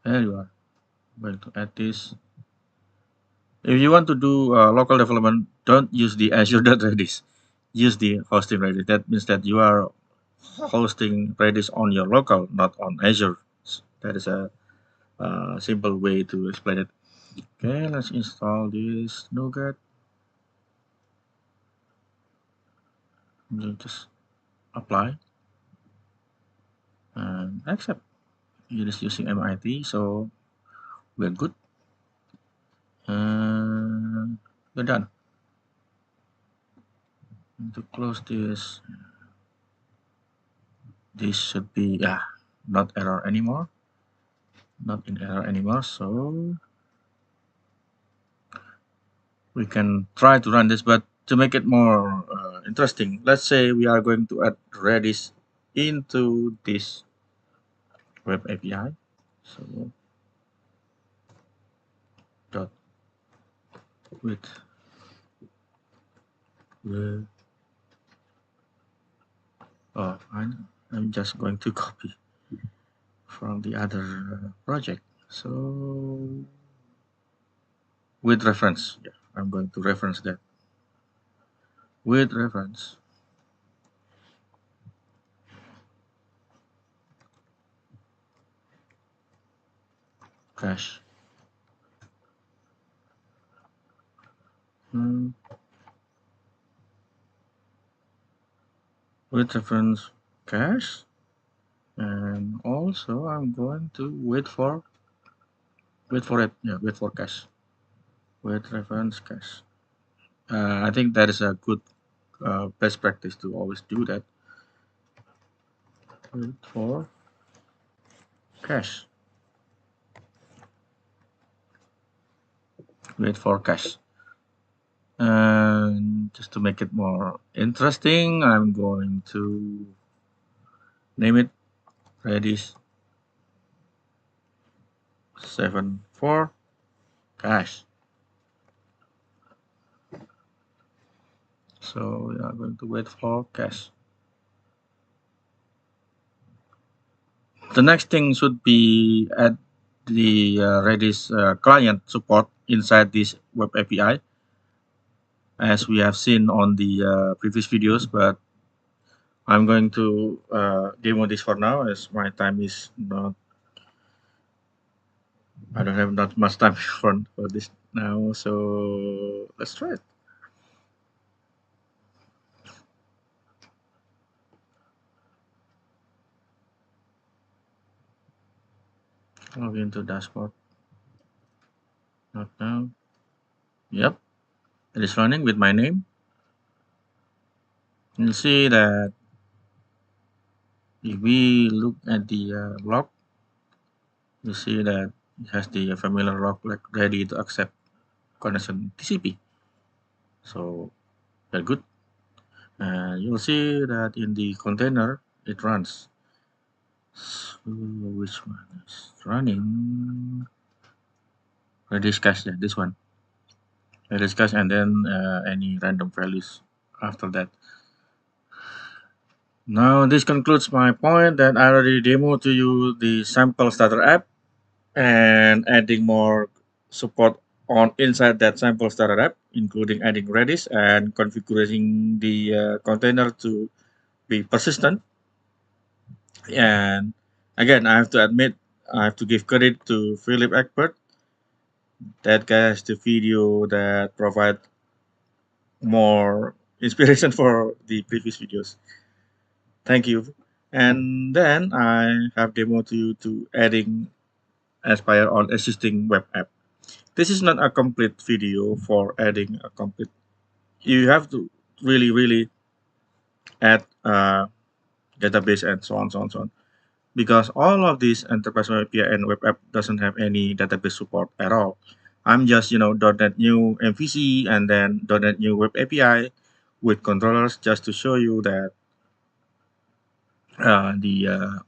There you are. I'm going to add this. If you want to do local development, don't use the Azure.redis. Use the hosting Redis. That means that you are hosting Redis on your local, not on Azure. That is a simple way to explain it. Okay, let's install this NuGet. Just apply and accept. It is using MIT, so we're good. And we're done. And to close this, this should be not error anymore. Not in error anymore. So we can try to run this, but to make it more interesting, let's say we are going to add Redis into this web API. So dot with the I'm just going to copy from the other project. So with reference, yeah, I'm going to reference that with reference. Cache. Hmm. With reference cache, and also I'm going to wait for it. Yeah, wait for cache. With reference cache. I think that is a good best practice to always do that. Wait for cache. Wait for cache. And just to make it more interesting, I'm going to name it Redis 74 cache. So we are going to wait for cache. The next thing should be add the Redis client support inside this web API, as we have seen on the previous videos, but I'm going to demo this for now, as my time is not, I don't have that much time for this now, so let's try it. Log into dashboard. Not now. Yep, it is running with my name. You'll see that if we look at the log, you see that it has the familiar log like ready to accept connection TCP. So very good. And you'll see that in the container it runs. So which one is running? Redis cache, yeah, this one. Redis cache, and then any random values after that. Now this concludes my point that I already demoed to you the sample starter app and adding more support on inside that sample starter app, including adding Redis and configuring the container to be persistent. And again, I have to admit, I have to give credit to Philip Egbert. That guy has the video that provide more inspiration for the previous videos. Thank you. And then I have demo to you to adding Aspire on existing web app. This is not a complete video for adding a complete. You have to really add database and so on, so on, so on. Because all of these enterprise web API and web app doesn't have any database support at all. I'm just .NET New MVC and then .NET New Web API with controllers just to show you that the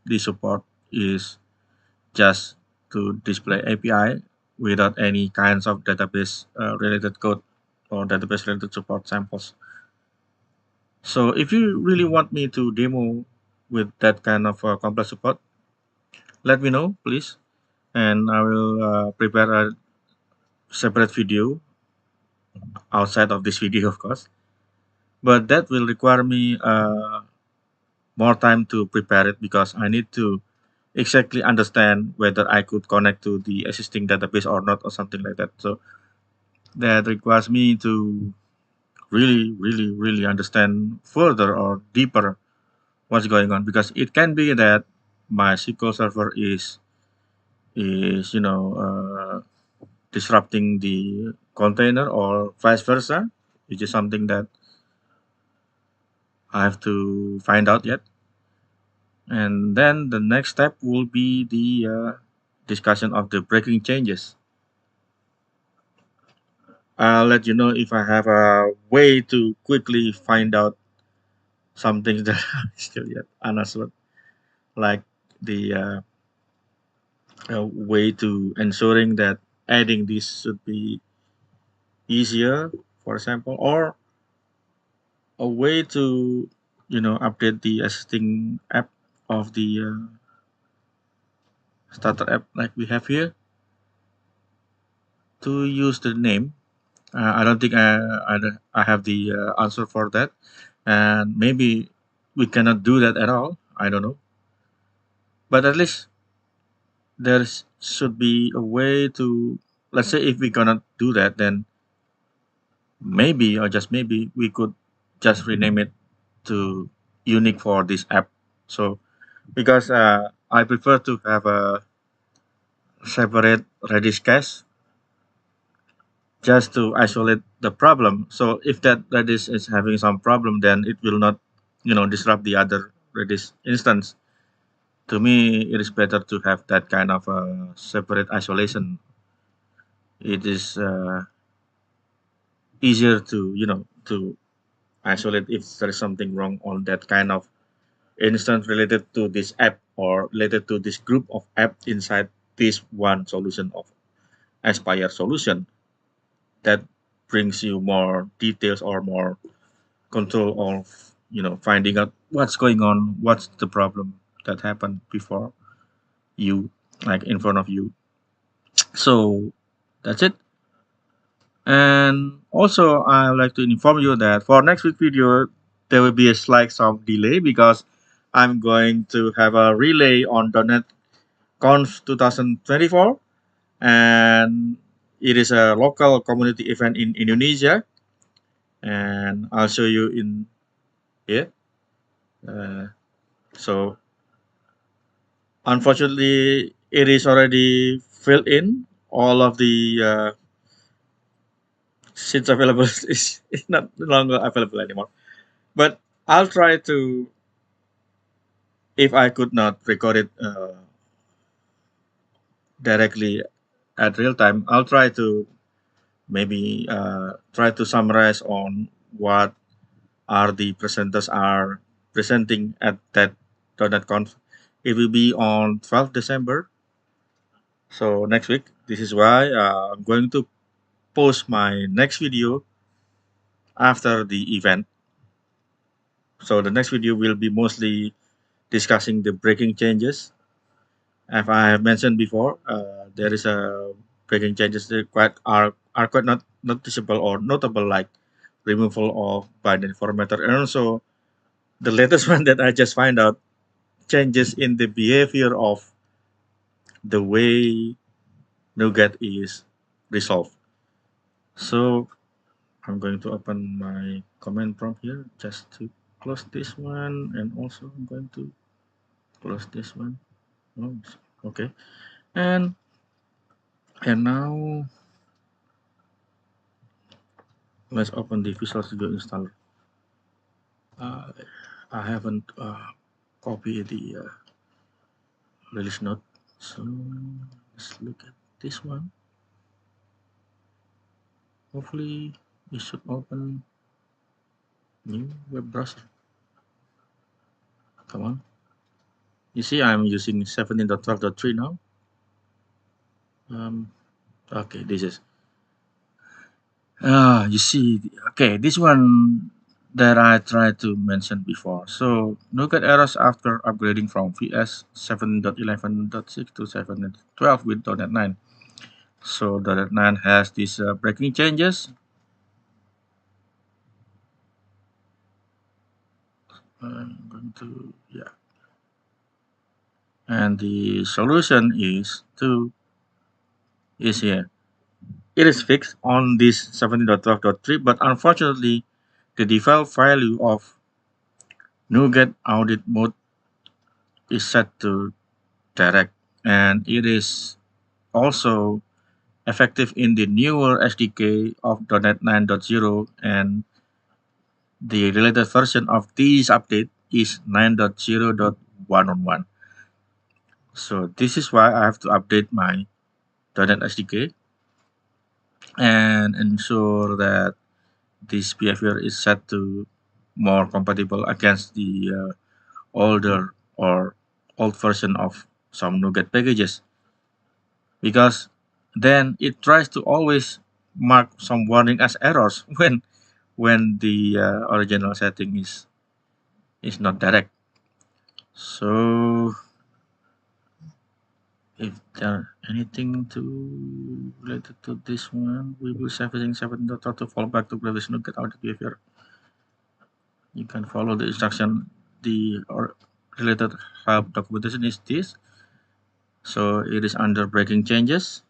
the support is just to display API without any kinds of database related code or database related support samples. So if you really want me to demo with that kind of complex support, let me know, please, and I will prepare a separate video outside of this video, of course. But that will require me more time to prepare it because I need to exactly understand whether I could connect to the existing database or not, or something like that. So that requires me to really understand further or deeper what's going on, because it can be that my SQL server is disrupting the container or vice versa, which is something that I have to find out yet. And then the next step will be the discussion of the breaking changes. I'll let you know if I have a way to quickly find out some things that are still yet unanswered, like the way to ensuring that adding this should be easier, for example, or a way to update the existing app of the starter app like we have here to use the name. I don't think I have the answer for that, and maybe we cannot do that at all. I don't know, but at least should be a way to, let's say, if we cannot do that, then maybe or just maybe we could just rename it to unique for this app. So because I prefer to have a separate Redis cache just to isolate the problem. So if that Redis is having some problem, then it will not, disrupt the other Redis instance. To me, it is better to have that kind of separate isolation. It is easier to, to isolate if there is something wrong on that kind of instance related to this app or related to this group of app inside this one solution of Aspire solution. That brings you more details or more control of finding out what's going on, what's the problem that happened before you, like in front of you. So that's it. And also I would like to inform you that for next week video there will be a slight some delay because I'm going to have a relay on .NET Conf 2024, and it is a local community event in Indonesia, and I'll show you in here. So unfortunately, it is already filled in. All of the seats available is not longer available anymore. But I'll try to, if I could not record it directly at real time, I'll try to maybe try to summarize on what are the presenters are presenting at that .NET Conf. It will be on 12th December. So next week, this is why I'm going to post my next video after the event. So the next video will be mostly discussing the breaking changes. As I have mentioned before, there is a breaking changes that are quite not noticeable or notable, like removal of binary formatter, and also the latest one that I just find out, changes in the behavior of the way NuGet is resolved. So I'm going to open my command prompt here just to close this one, and also I'm going to close this one. Oh, okay. And now let's open the Visual Studio installer. I haven't copied the release note, so let's look at this one. Hopefully it should open new web browser. Come on. You see, I'm using 17.12.3 now. Okay, this is you see, okay, this one that I tried to mention before. So look at errors after upgrading from VS 7.11.6 to 7.12 with .NET 9. So .NET 9 has these breaking changes. I'm going to, yeah. And the solution is here. It is fixed on this 17.12.3, but unfortunately, the default value of NuGet audit mode is set to direct, and it is also effective in the newer SDK of .NET 9.0, and the related version of this update is 9.0.111. So this is why I have to update my .NET SDK and ensure that this behavior is set to more compatible against the older or old version of some NuGet packages, because then it tries to always mark some warning as errors when the original setting is not direct. So if there anything to related to this one, we will saving 7.0 to fall back to previous NuGet audit behavior. You can follow the instruction. The or related help documentation is this. So it is under breaking changes,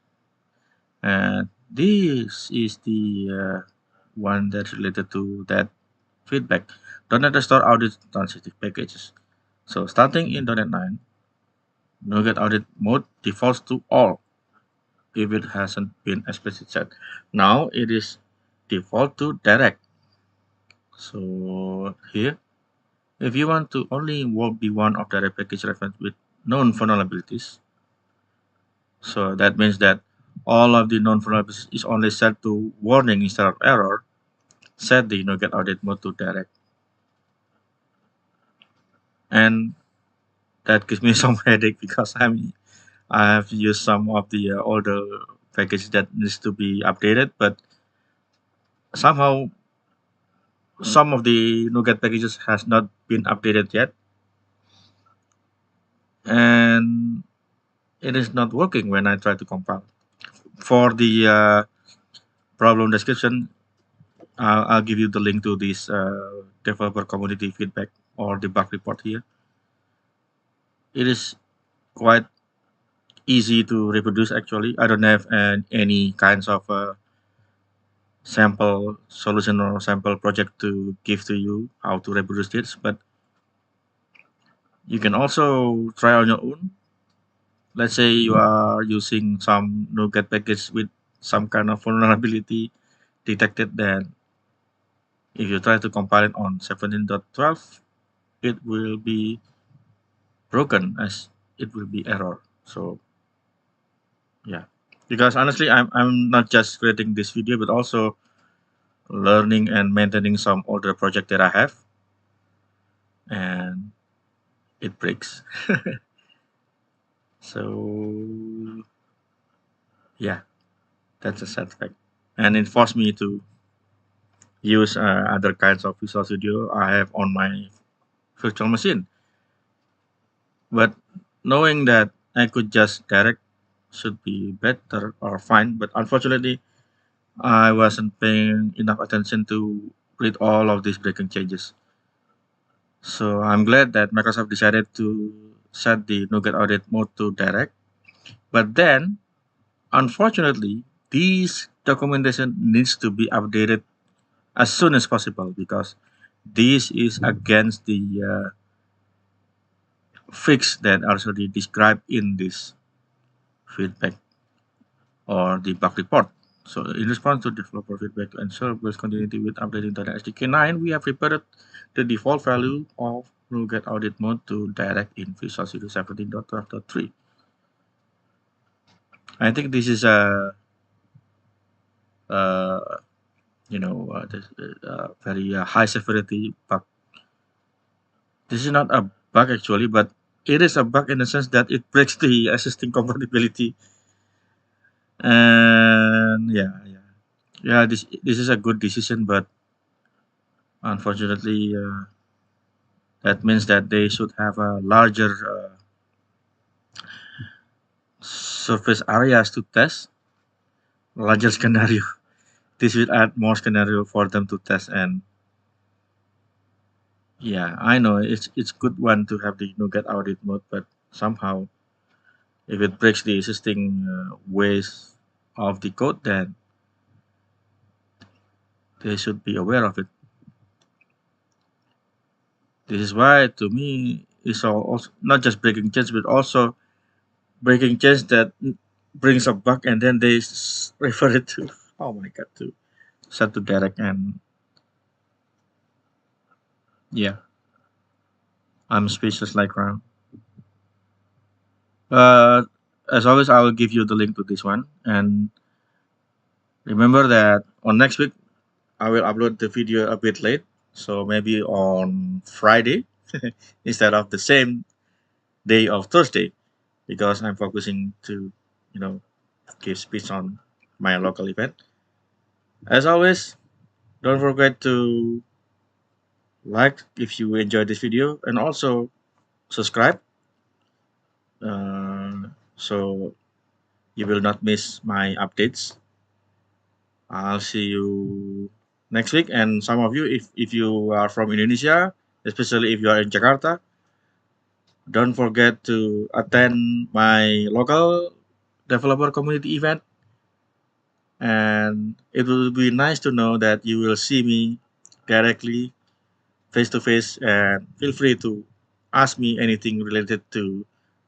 and this is the one that's related to that feedback. .NET Restore audit transitive packages. So starting in .NET 9, NuGet audit mode defaults to all if it hasn't been explicitly set. Now it is default to direct. So here, if you want to only be one of direct package reference with known vulnerabilities, so that means that all of the known vulnerabilities is only set to warning instead of error, set the NuGet audit mode to direct. And that gives me some headache because I have used some of the older packages that needs to be updated, but somehow some of the NuGet packages has not been updated yet, and it is not working when I try to compile. For the problem description, I'll give you the link to this developer community feedback or the bug report here. It is quite easy to reproduce actually. I don't have any kinds of sample solution or sample project to give to you how to reproduce this, but you can also try on your own. Let's say you are using some NuGet package with some kind of vulnerability detected, then if you try to compile it on 17.12, it will be broken as it will be error. So yeah, because honestly, I'm not just creating this video, but also learning and maintaining some older project that I have, and it breaks. So yeah, that's a sad fact, and it forced me to use other kinds of Visual Studio I have on my virtual machine. But knowing that I could just direct should be better or fine, but unfortunately, I wasn't paying enough attention to read all of these breaking changes. So I'm glad that Microsoft decided to set the NuGet audit mode to direct. But then, unfortunately, this documentation needs to be updated as soon as possible because this is against the fix that are already described in this feedback or the bug report. So in response to developer feedback to ensure build continuity with updating .NET SDK 9, we have prepared the default value of NuGet audit mode to direct in Visual Studio 17.12.3. I think this is a this, very high severity bug. This is not a bug actually, but it is a bug in the sense that it breaks the existing compatibility. And yeah. This is a good decision, but unfortunately, that means that they should have a larger surface areas to test, larger scenario. This will add more scenario for them to test, and yeah, I know it's good one to have the NuGet audit mode, but somehow if it breaks the existing ways of the code, then they should be aware of it. This is why, to me, it's also not just breaking change, but also breaking change that brings a bug, and then they refer it to, oh my god, to set to direct. And yeah, I'm speechless like now. Uh, as always, I will give you the link to this one. And remember that on next week, I will upload the video a bit late. So maybe on Friday instead of the same day of Thursday, because I'm focusing to, you know, give speech on my local event. As always, don't forget to like if you enjoyed this video, and also subscribe, so you will not miss my updates. I'll see you next week. And some of you, if you are from Indonesia, especially if you are in Jakarta, don't forget to attend my local developer community event. And it will be nice to know that you will see me directly, face to face, and feel free to ask me anything related to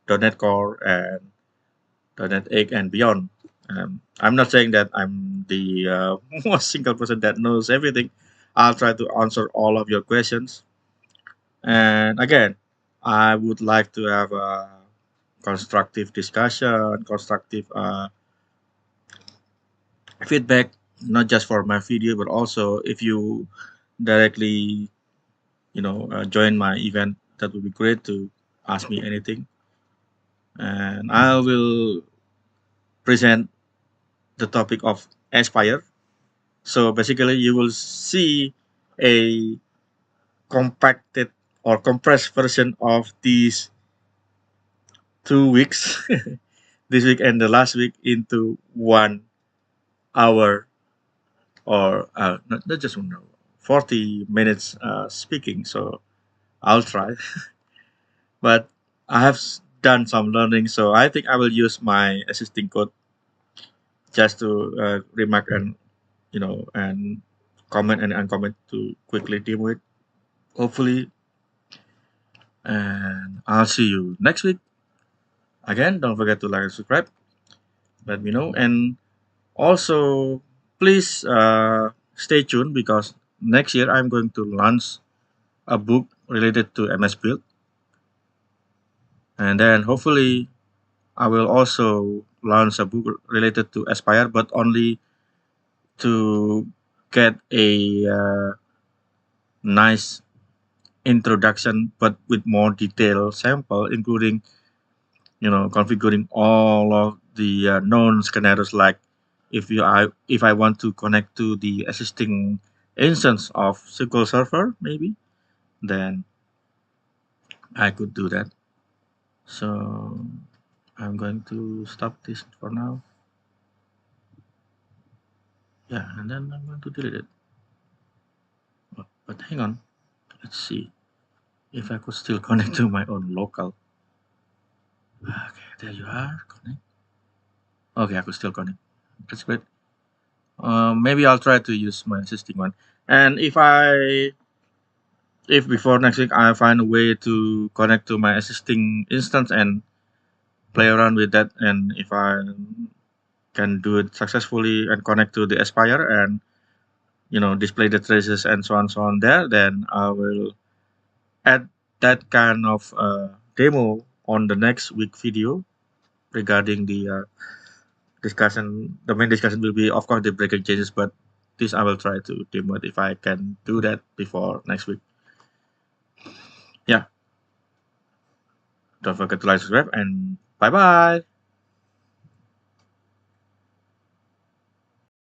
.NET Core and .NET 8 and beyond. I'm not saying that I'm the most single person that knows everything. I'll try to answer all of your questions. And again, I would like to have a constructive discussion, constructive feedback, not just for my video, but also if you directly, join my event, that would be great to ask me anything. And I will present the topic of Aspire. So basically, you will see a compacted or compressed version of these 2 weeks, this week and the last week, into 1 hour, or not just 1 hour, 40 minutes speaking. So I'll try, but I have done some learning, so I think I will use my existing code just to remark and comment and uncomment to quickly demo it, hopefully. And I'll see you next week. Again, don't forget to like and subscribe. Let me know. And also, please stay tuned, because next year I'm going to launch a book related to MS Build. And then hopefully I will also launch a book related to Aspire, but only to get a nice introduction, but with more detailed sample, including configuring all of the known scenarios, like if I want to connect to the existing instance of SQL Server, maybe, then I could do that. So I'm going to stop this for now. Yeah, and then I'm going to delete it. Oh, but hang on, let's see if I could still connect to my own local. Okay, there you are. Connect. Okay, I could still connect. That's great. Maybe I'll try to use my existing one. And if before next week I find a way to connect to my existing instance and play around with that, and if I can do it successfully and connect to the Aspire and display the traces and so on there, then I will add that kind of demo on the next week video regarding the discussion. The main discussion will be, of course, the breaking changes, but this I will try to demo it if I can do that before next week. Yeah, don't forget to like, subscribe, and bye bye.